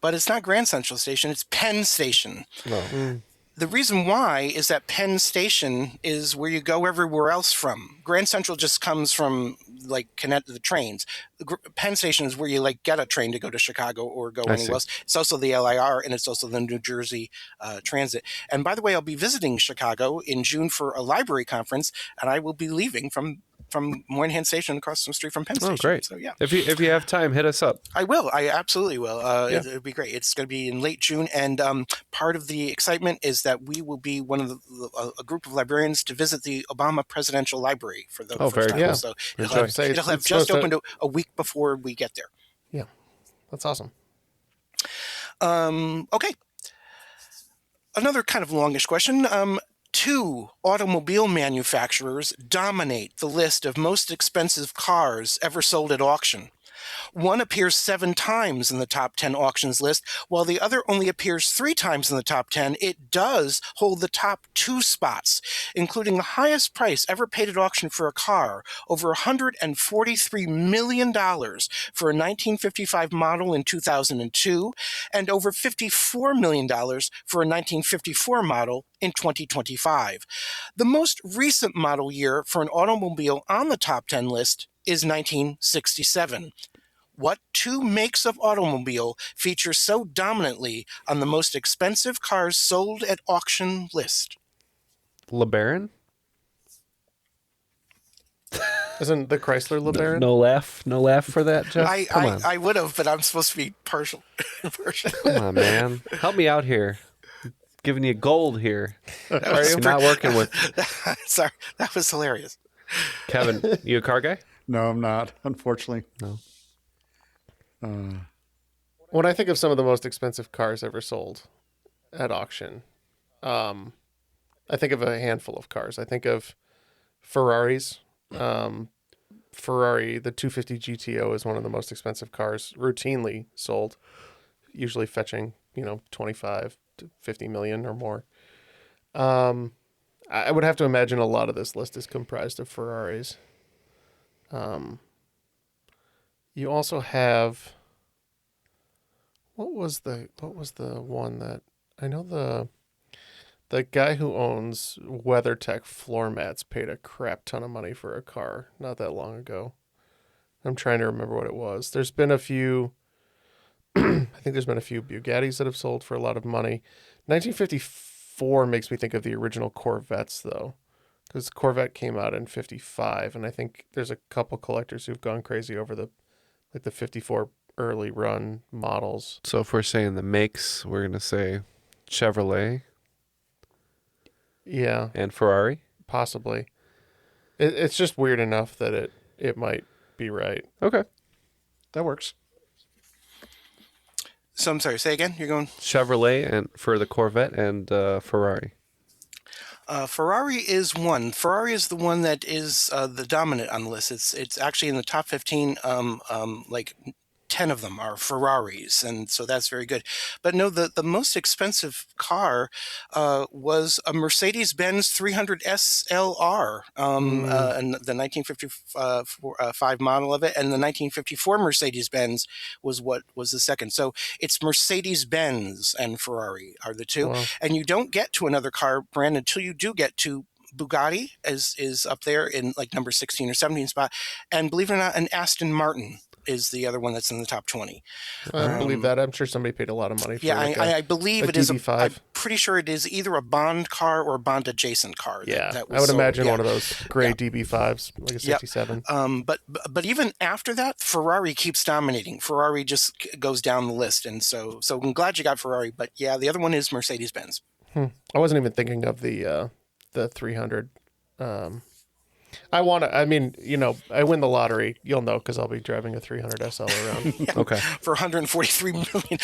but it's not Grand Central Station. It's Penn Station. Oh. The reason why is that Penn Station is where you go everywhere else from. Grand Central just comes from connect the trains. Penn Station is where you get a train to go to Chicago or go anywhere else. It's also the LIR and it's also the New Jersey Transit. And by the way, I'll be visiting Chicago in June for a library conference, and I will be leaving from Moynihan Station across the street from Penn Station. Oh, great. So, yeah. If you have time, hit us up. I will. I absolutely will. It'll be great. It's going to be in late June, and part of the excitement is that we will be one of a group of librarians to visit the Obama Presidential Library for the first very time. cool. So Enjoy. it'll have just opened a week before we get there. Yeah, that's awesome. Okay. Another kind of longish question. Two automobile manufacturers dominate the list of most expensive cars ever sold at auction. One appears 7 times in the top 10 auctions list, while the other only appears 3 times in the top 10. It does hold the top 2 spots, including the highest price ever paid at auction for a car, over $143 million for a 1955 model in 2002, and over $54 million for a 1954 model in 2025. The most recent model year for an automobile on the top 10 list is 1967. What 2 makes of automobile feature so dominantly on the most expensive cars sold at auction list? LeBaron? Isn't the Chrysler LeBaron? No laugh for that, Jeff. Come on. I would have, but I'm supposed to be partial. Come on, man. Help me out here. I'm giving you gold here. Are you not working with? Sorry, that was hilarious. Kevin, you a car guy? No, I'm not. Unfortunately, No. When I think of some of the most expensive cars ever sold at auction, I think of a handful of cars. I think of Ferraris. Ferrari, the 250 GTO is one of the most expensive cars routinely sold, usually fetching, 25 to 50 million or more. I would have to imagine a lot of this list is comprised of Ferraris. You also have, what was the one that I know the guy who owns WeatherTech floor mats paid a crap ton of money for a car not that long ago. I'm trying to remember what it was. There's been a few, I think there's been a few Bugattis that have sold for a lot of money. 1954 makes me think of the original Corvettes though, because Corvette came out in 55, and I think there's a couple collectors who've gone crazy over the 54 early run models. So if we're saying the makes, we're going to say Chevrolet. Yeah. And Ferrari? Possibly. It's just weird enough that it might be right. Okay. that works. So I'm sorry, say again? You're going? Chevrolet and for the Corvette and Ferrari. Ferrari is one. Ferrari is the one that is the dominant on the list. It's actually in the top 15. Like 10 of them are Ferraris, and so that's very good. But no, the most expensive car was a Mercedes-Benz 300 SLR, and the 1955 model of it, and the 1954 Mercedes-Benz was what was the second. So it's Mercedes-Benz and Ferrari are the two. Wow. And you don't get to another car brand until you do get to Bugatti is up there in like number 16 or 17 spot, and believe it or not, an Aston Martin is the other one that's in the top 20. I believe that. I'm sure somebody paid a lot of money for I believe it is. DB5. I'm pretty sure it is either a Bond car or a Bond adjacent car. Yeah, that was I would sold. imagine Yeah. one of those gray DB5s, like a 67. But even after that, Ferrari keeps dominating. Ferrari just goes down the list, and so I'm glad you got Ferrari. But yeah, the other one is Mercedes-Benz. I wasn't even thinking of the 300. I win the lottery. You'll know because I'll be driving a 300 SL around. Okay. For $143 million.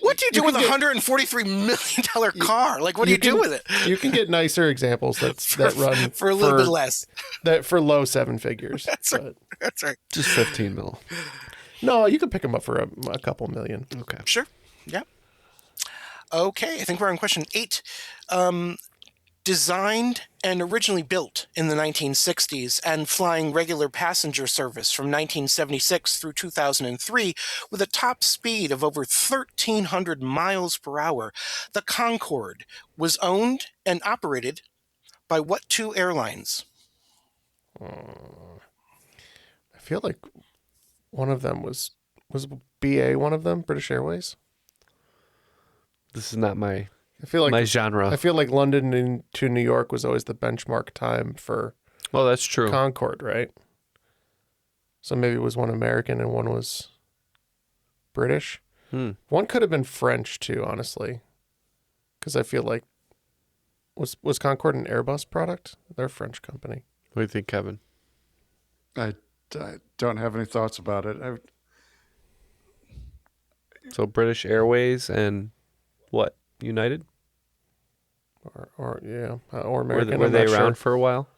What do you do with a $143 million car? Like, what do you do with it? You can get nicer examples that run for a little bit less. That for low 7 figures. That's right. That's right. Just 15 mil. No, you can pick them up for a couple million. Okay. Sure. Yeah. Okay, I think we're on question 8. Designed and originally built in the 1960s and flying regular passenger service from 1976 through 2003 with a top speed of over 1,300 miles per hour, the Concorde was owned and operated by what 2 airlines? I feel like one of them was BA one of them, British Airways? This is not my genre. I feel like London to New York was always the benchmark time for Well, that's true. Concorde, right? So maybe it was one American and one was British. One could have been French too, honestly, because I feel like was Concorde an Airbus product? They're a French company. What do you think, Kevin? I don't have any thoughts about it. So British Airways and what? United? Or American. Were I'm they not around sure. for a while?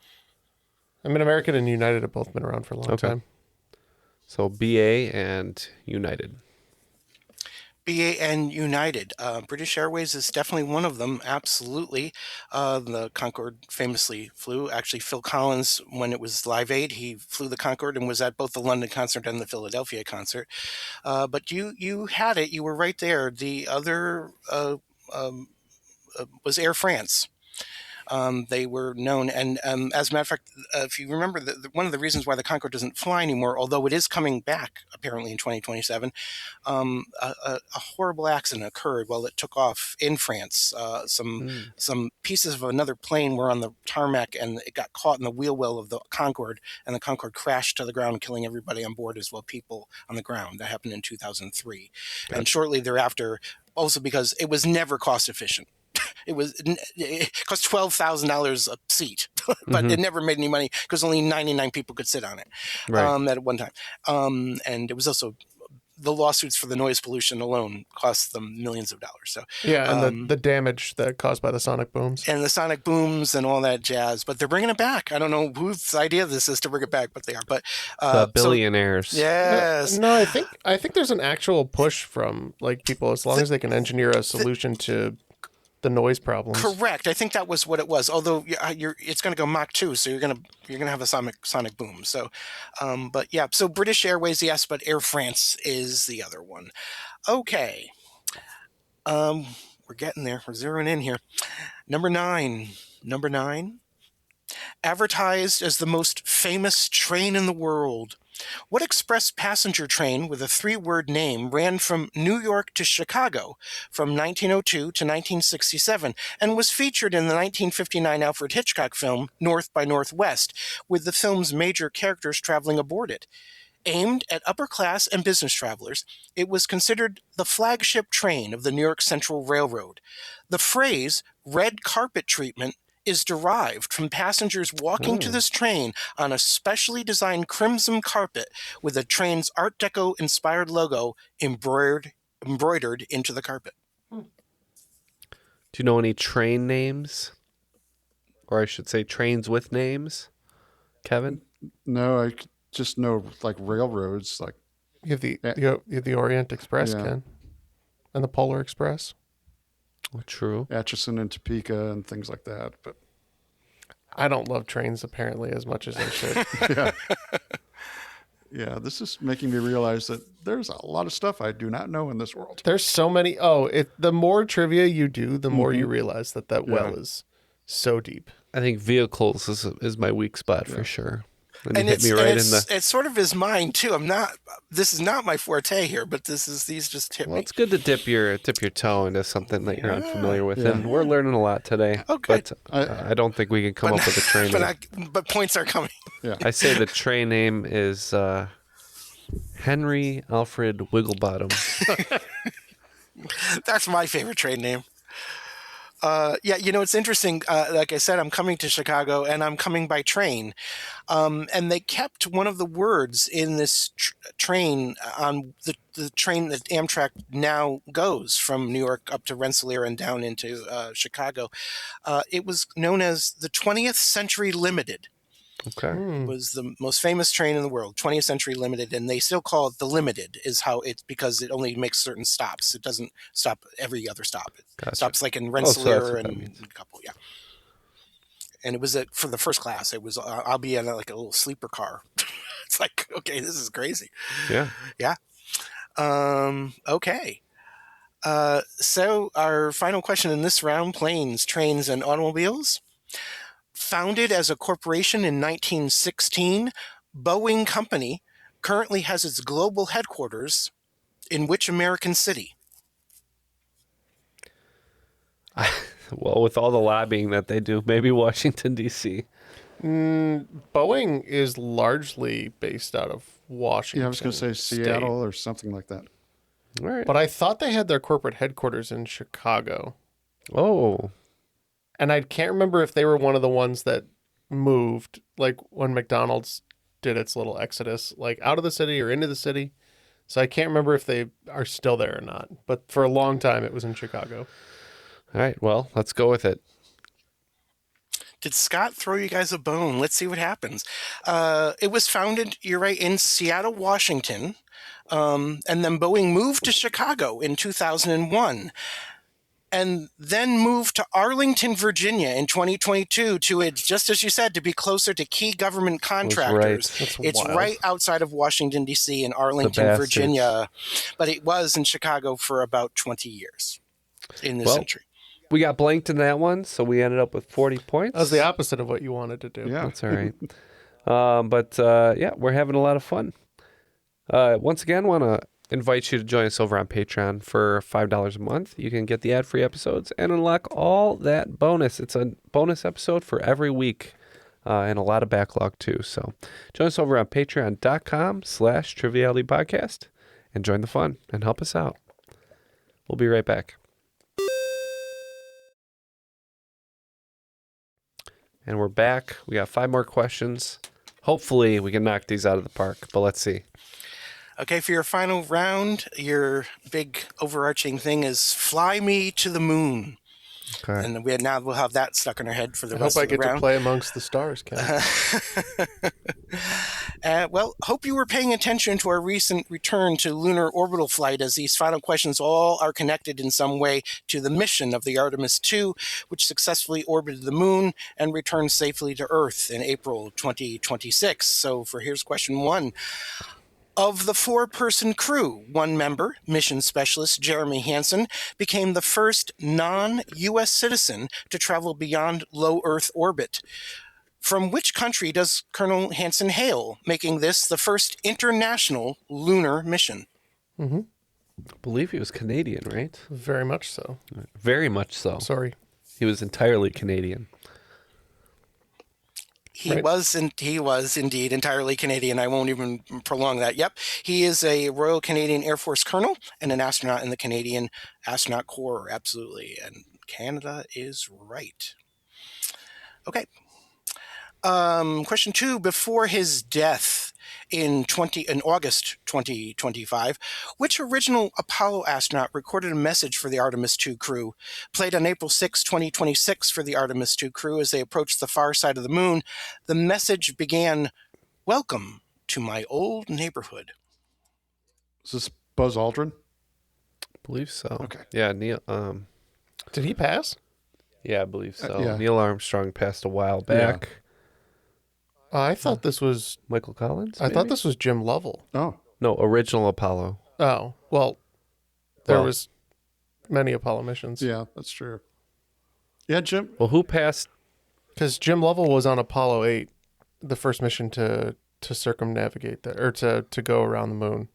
I mean, American and United have both been around for a long time. So BA and United. BA and United. British Airways is definitely one of them, absolutely. The Concorde famously flew. Actually, Phil Collins, when it was Live Aid, he flew the Concorde and was at both the London concert and the Philadelphia concert. But you had it. You were right there. The other was Air France. They were known, and as a matter of fact, if you remember, one of the reasons why the Concorde doesn't fly anymore, although it is coming back apparently in 2027, a horrible accident occurred while it took off in France. Some pieces of another plane were on the tarmac, and it got caught in the wheel well of the Concorde, and the Concorde crashed to the ground, killing everybody on board as well people on the ground. That happened in 2003, and shortly thereafter, also because it was never cost efficient. It cost $12,000 a seat, but it never made any money because only 99 people could sit on it at one time. And it was also the lawsuits for the noise pollution alone cost them millions of dollars. So yeah, and the damage that caused by the sonic booms and all that jazz. But they're bringing it back. I don't know whose idea this is to bring it back, but they are. But The billionaires. So, yes. No, I think there's an actual push from like people as long as they can engineer a solution to the noise problems. Correct. I think that was what it was. Although it's going to go Mach 2, so you're going to have a sonic boom. So, but yeah. So British Airways, yes, but Air France is the other one. Okay. We're getting there. We're zeroing in here. Number nine. Advertised as the most famous train in the world. What express passenger train with a 3-word name ran from New York to Chicago from 1902 to 1967 and was featured in the 1959 Alfred Hitchcock film North by Northwest, with the film's major characters traveling aboard it? Aimed at upper-class and business travelers, it was considered the flagship train of the New York Central Railroad. The phrase red carpet treatment is derived from passengers walking to this train on a specially designed crimson carpet with the train's Art Deco-inspired logo embroidered into the carpet. Do you know any train names? Or I should say trains with names? Kevin? No, I just know like railroads. Like You have the Orient Express, Yeah. Ken, and the Polar Express. Oh, true. Atchison and Topeka and things like that. But I don't love trains apparently as much as I should. yeah, this is making me realize that there's a lot of stuff I do not know in this world. There's so many. The more trivia you do, the more you realize that well is so deep. I think vehicles is my weak spot for sure. And you hit me right in the... It sort of is mine too. This is not my forte here, but these just hit Well, me. it's good to dip your toe into something that you're unfamiliar with, and we're learning a lot today. Okay. But I don't think we can come up with a train name. But points are coming. Yeah. I say the train name is Henry Alfred Wigglebottom. That's my favorite train name. It's interesting. Like I said, I'm coming to Chicago, and I'm coming by train. And they kept one of the words in this train on the train that Amtrak now goes from New York up to Rensselaer and down into Chicago. It was known as the 20th Century Limited. Okay. It was the most famous train in the world, 20th Century Limited, and they still call it the Limited, because it only makes certain stops. It doesn't stop every other stop. It stops like in Rensselaer and a couple, yeah. And it was for the first class. It was I'll be in like a little sleeper car. It's like, okay, this is crazy. Yeah. Yeah. Okay. So our final question in this round: planes, trains, and automobiles. Founded as a corporation in 1916, Boeing Company currently has its global headquarters in which American city? Well, with all the lobbying that they do, maybe Washington, D.C. Boeing is largely based out of Washington. Yeah, I was going to say Seattle or something like that. All right. But I thought they had their corporate headquarters in Chicago. Oh. And I can't remember if they were one of the ones that moved, like when McDonald's did its little exodus, like out of the city or into the city. So I can't remember if they are still there or not. But for a long time, it was in Chicago. All right, well, let's go with it. Did Scott throw you guys a bone? Let's see what happens. It was founded, you're right, in Seattle, Washington. And then Boeing moved to Chicago in 2001. And then moved to Arlington, Virginia in 2022 just as you said, to be closer to key government contractors. Right. It's wild. right outside of Washington, D.C. in Arlington, bastards. Virginia. But it was in Chicago for about 20 years in this century. We got blanked in that one, so we ended up with 40 points. That was the opposite of what you wanted to do. Yeah. That's all right. But we're having a lot of fun. Once again, want to invite you to join us over on Patreon for $5 a month. You can get the ad-free episodes and unlock all that bonus. It's a bonus episode for every week and a lot of backlog too. So join us over on patreon.com/Triviality Podcast and join the fun and help us out. We'll be right back. And we're back. We got 5 more questions. Hopefully we can knock these out of the park, but let's see. Okay, for your final round, your big overarching thing is fly me to the moon. Okay. And we'll have that stuck in our head for the I rest hope I of the get round. to play amongst the stars, Ken. Hope you were paying attention to our recent return to lunar orbital flight, as these final questions all are connected in some way to the mission of the Artemis II, which successfully orbited the moon and returned safely to Earth in April 2026. So here's question 1. Of the 4-person crew, one member, mission specialist Jeremy Hansen, became the first non-U.S. citizen to travel beyond low Earth orbit. From which country does Colonel Hansen hail, making this the first international lunar mission? I believe he was Canadian, right? Very much so. Very much so. Sorry. He was entirely Canadian. He Right. was indeed entirely Canadian. I won't even prolong that. Yep. He is a Royal Canadian Air Force colonel and an astronaut in the Canadian Astronaut Corps. Absolutely. And Canada is right. Okay. Question 2. Before his death in August 2025, which original Apollo astronaut recorded a message for the Artemis II crew? Played on April 6, 2026 for the Artemis II crew as they approached the far side of the moon. The message began, "Welcome to my old neighborhood." Is this Buzz Aldrin? I believe so. Okay. Yeah, Neil. Did he pass? Yeah, I believe so. Yeah. Neil Armstrong passed a while back. I thought this was. Michael Collins? I thought maybe? this was Jim Lovell. Oh, No, original Apollo. Oh well, there Well- was many Apollo missions. yeah, that's true. Yeah, Jim. Well, who passed? Because Jim Lovell was on Apollo 8, the first mission to circumnavigate that, or to go around the moon.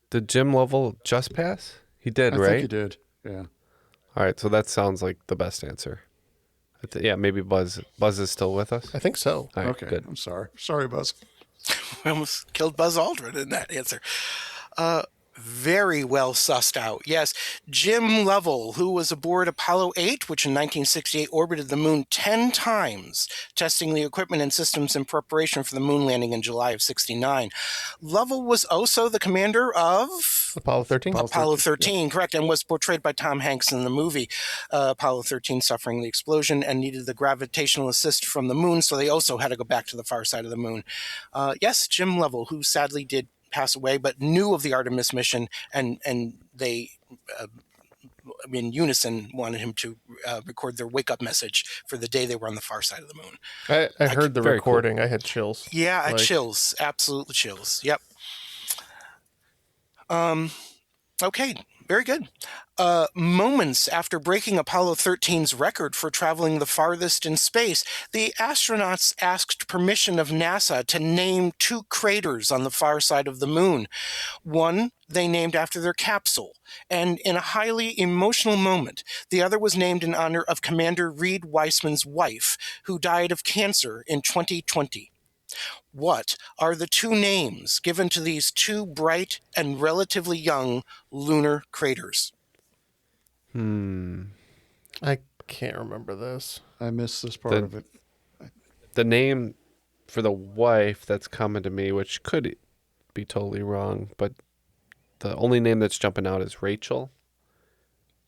Did Jim Lovell just pass? He did, I right? think he did. Yeah. All right, so that sounds like the best answer. Yeah, maybe Buzz. Buzz is still with us. I think so. All right, Okay. good. I'm sorry. Sorry, Buzz. We almost killed Buzz Aldrin in that answer. Very well sussed out. Yes, Jim Lovell, who was aboard Apollo 8, which in 1968 orbited the moon 10 times, testing the equipment and systems in preparation for the moon landing in July of 69. Lovell was also the commander of Apollo 13. Apollo 13, correct, and was portrayed by Tom Hanks in the movie Apollo 13, suffering the explosion and needed the gravitational assist from the moon, so they also had to go back to the far side of the moon. Yes, Jim Lovell, who sadly did pass away, but knew of the Artemis mission, and they, in unison, wanted him to record their wake-up message for the day they were on the far side of the moon. I heard the very recording. I had chills. Yeah, Like- chills, absolute chills. Yep. Okay, very good. Moments after breaking Apollo 13's record for traveling the farthest in space, the astronauts asked permission of NASA to name 2 craters on the far side of the moon. One they named after their capsule, and in a highly emotional moment, the other was named in honor of Commander Reed Weissman's wife, who died of cancer in 2020. What are the 2 names given to these 2 bright and relatively young lunar craters? I can't remember this. I missed this part of it. The name for the wife that's coming to me, which could be totally wrong, but the only name that's jumping out is Rachel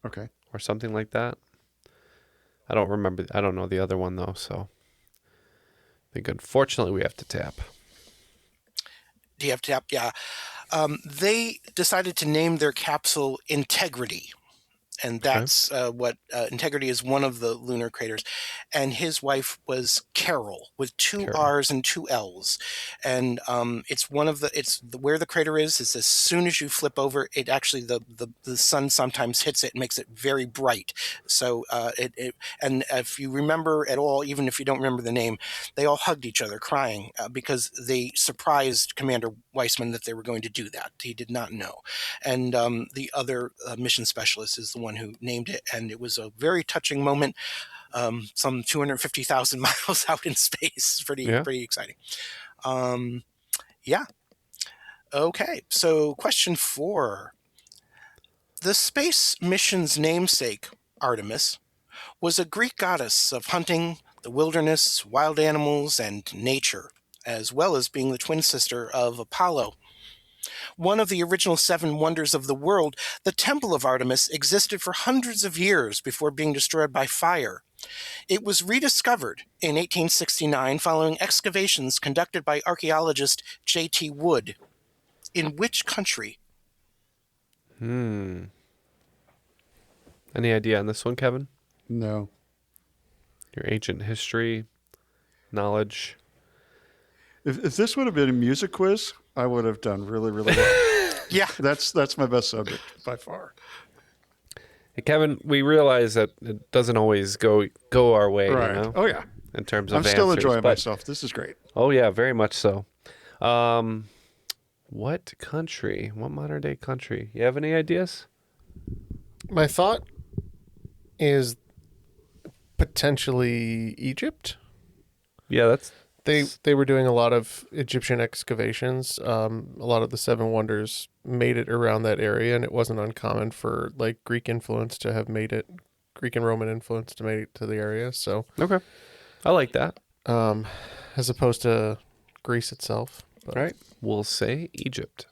Okay. or something like that. I don't remember. I don't know the other one though. So I think unfortunately we have to tap. Do you have to tap? Yeah. They decided to name their capsule Integrity. And that's what Integrity is, one of the lunar craters. And his wife was Carol, with two R's and two L's. And it's one of where the crater is as soon as you flip over, it actually, the sun sometimes hits it and makes it very bright. So and if you remember at all, even if you don't remember the name, they all hugged each other crying because they surprised Commander Weissman that they were going to do that. He did not know. And the other mission specialist is the one who named it, and it was a very touching moment. Some 250,000 miles out in space. Pretty exciting. Yeah. Okay. So question 4. The space mission's namesake, Artemis, was a Greek goddess of hunting, the wilderness, wild animals, and nature, as well as being the twin sister of Apollo. One of the original 7 wonders of the world, the Temple of Artemis existed for hundreds of years before being destroyed by fire. It was rediscovered in 1869 following excavations conducted by archaeologist J.T. Wood. In which country? Any idea on this one, Kevin? No. Your ancient history knowledge. If this would have been a music quiz, I would have done really, really well. Yeah. That's my best subject by far. Hey, Kevin, we realize that it doesn't always go our way, Right. you know? Oh, yeah. In terms of I'm still answers, enjoying but- myself. This is great. Oh, yeah, very much so. What country? What modern day country? You have any ideas? My thought is potentially Egypt. Yeah, that's... They were doing a lot of Egyptian excavations. A lot of the 7 wonders made it around that area, and it wasn't uncommon for like Greek influence to have made it, Greek and Roman influence to make it to the area. So Okay. I like that. as opposed to Greece itself. But. All right. We'll say Egypt.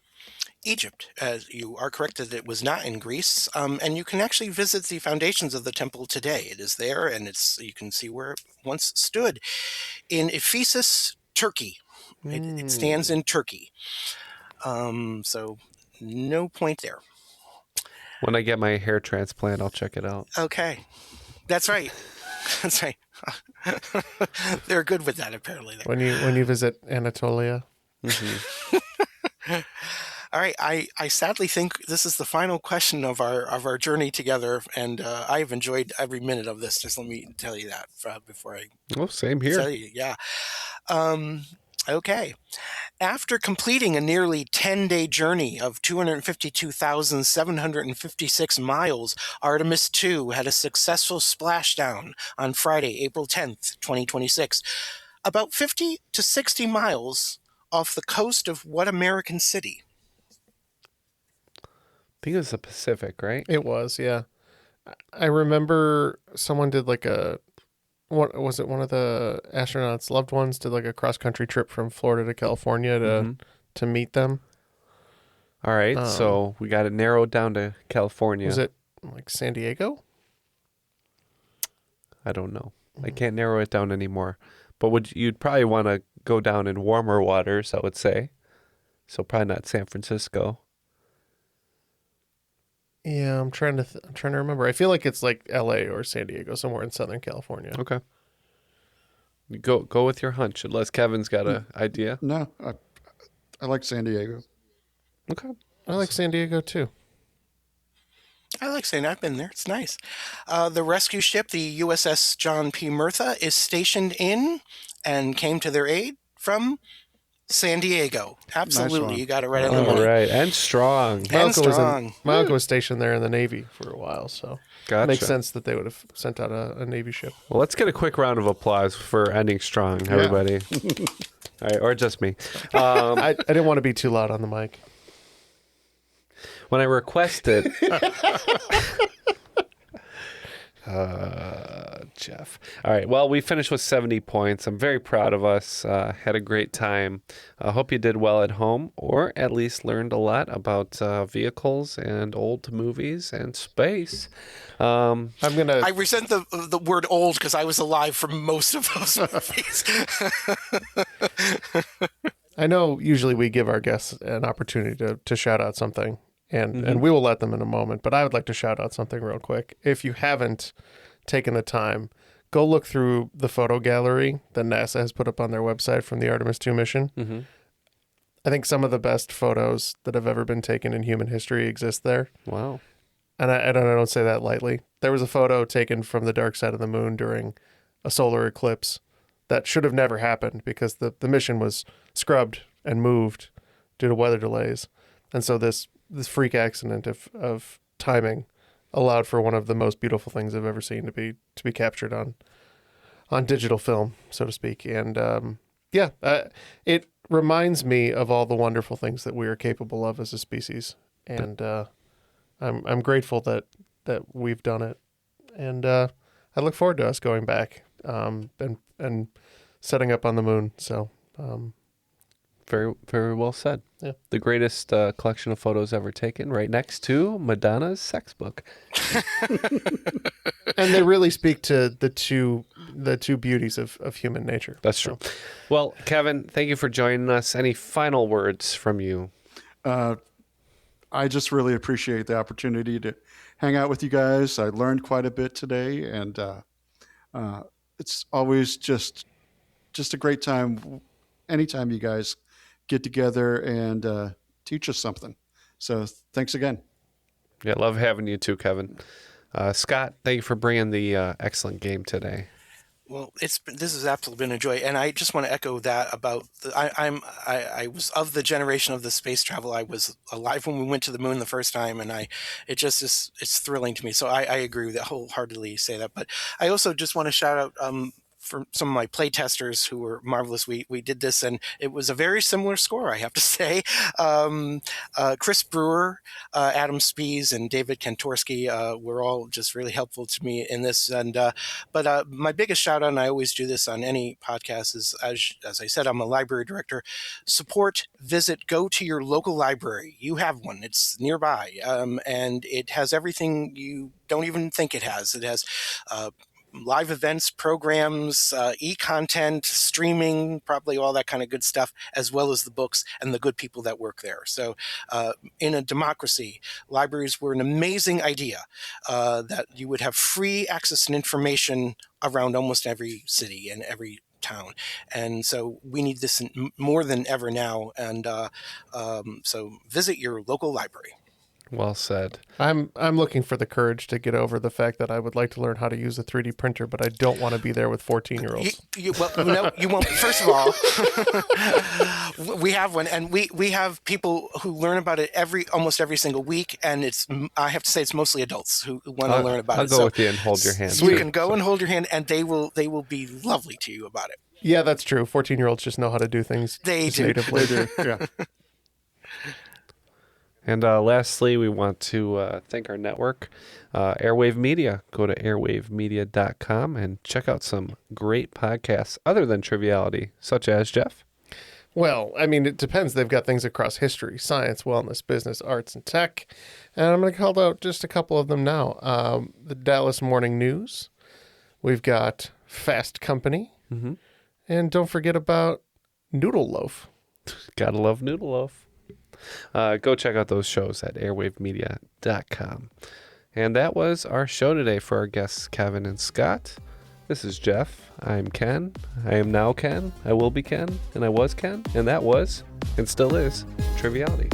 Egypt. You are correct that it was not in Greece, and you can actually visit the foundations of the temple today. It is there, and you can see where it once stood in Ephesus, Turkey. It stands in Turkey. So no point there. When I get my hair transplant, I'll check it out. Okay, that's right. That's right. They're good with that, apparently. When you visit Anatolia. All right, I sadly think this is the final question of our journey together, and I have enjoyed every minute of this. Just let me tell you that before I Oh, same here. tell you. Yeah. Okay. After completing a nearly 10-day journey of 252,756 miles, Artemis II had a successful splashdown on Friday, April 10th, 2026, about 50 to 60 miles off the coast of what American city? I think it was the Pacific, right? It was, yeah. I remember someone did like what was it? One of the astronauts' loved ones did like a cross-country trip from Florida to California to meet them. All right, so we got it narrowed down to California. Was it like San Diego? I don't know. I can't narrow it down anymore. But you'd probably want to go down in warmer waters, I would say. So probably not San Francisco. Yeah, I'm trying to remember. I feel like it's like L.A. or San Diego, somewhere in Southern California. Okay. You go with your hunch, unless Kevin's got an idea. No, I like San Diego. Okay. I like San Diego too. I like saying I've been there. It's nice. The rescue ship, the USS John P. Murtha, is stationed in and came to their aid from San Diego. Absolutely. one. You got it right on the All money. right, and strong. And My strong. uncle was stationed there in the Navy for a while, so Gotcha. it makes sense that they would have sent out a Navy ship. Well, let's get a quick round of applause for ending strong, everybody. All right, or just me. I didn't want to be too loud on the mic. When I requested, Jeff. All right. Well, we finished with 70 points. I'm very proud of us. Had a great time. I hope you did well at home, or at least learned a lot about vehicles and old movies and space. I resent the word old because I was alive for most of those movies. I know usually we give our guests an opportunity to shout out something, and we will let them in a moment, but I would like to shout out something real quick. If you haven't taken the time, go look through the photo gallery that NASA has put up on their website from the Artemis 2 mission. Mm-hmm. I think some of the best photos that have ever been taken in human history exist there. Wow. And I don't say that lightly. There was a photo taken from the dark side of the moon during a solar eclipse that should have never happened because the mission was scrubbed and moved due to weather delays. And so this freak accident of timing allowed for one of the most beautiful things I've ever seen to be captured on digital film, so to speak. And it reminds me of all the wonderful things that we are capable of as a species. And I'm grateful that we've done it. And I look forward to us going back and setting up on the moon. So very, very well said. Yeah. The greatest collection of photos ever taken, right next to Madonna's sex book. And they really speak to the two beauties of human nature. That's true. Well, Kevin, thank you for joining us. Any final words from you? I just really appreciate the opportunity to hang out with you guys. I learned quite a bit today, and it's always just a great time anytime you guys get together and teach us something. So thanks again. Yeah, love having you too, Kevin. Scott, thank you for bringing the excellent game today. Well, this has absolutely been a joy, and I just want to echo that about I was of the generation of the space travel. I was alive when we went to the moon the first time, and it's thrilling to me. So I agree with that, wholeheartedly say that. But I also just want to shout out for some of my play testers who were marvelous. We did this, and it was a very similar score, I have to say. Chris Brewer, Adam Spees, and David Kantorsky were all just really helpful to me in this. And but my biggest shout out, and I always do this on any podcast, is as I said, I'm a library director. Support, visit, go to your local library. You have one; it's nearby, and it has everything you don't even think it has. It has live events, programs, e-content, streaming, probably all that kind of good stuff, as well as the books and the good people that work there. So in a democracy, libraries were an amazing idea that you would have free access and information around almost every city and every town. And so we need this more than ever now. And so visit your local library. Well said. I'm looking for the courage to get over the fact that I would like to learn how to use a 3D printer, but I don't want to be there with 14-year-olds. Well, no, you won't. First of all, we have one, and we have people who learn about it almost every single week, and I have to say it's mostly adults who want to learn about it. I'll go with you and hold your hand. So you can go and hold your hand, and they will be lovely to you about it. Yeah, that's true. 14-year-olds just know how to do things. They do. Natively. They do. Yeah. And lastly, we want to thank our network, Airwave Media. Go to airwavemedia.com and check out some great podcasts other than Triviality, such as, Jeff? Well, I mean, it depends. They've got things across history, science, wellness, business, arts, and tech. And I'm going to call out just a couple of them now. The Dallas Morning News. We've got Fast Company. Mm-hmm. And don't forget about Noodle Loaf. Gotta love Noodle Loaf. Go check out those shows at airwavemedia.com. And that was our show today for our guests, Kevin and Scott. This is Jeff. I'm Ken. I am now Ken. I will be Ken. And I was Ken. And that was, and still is, Triviality.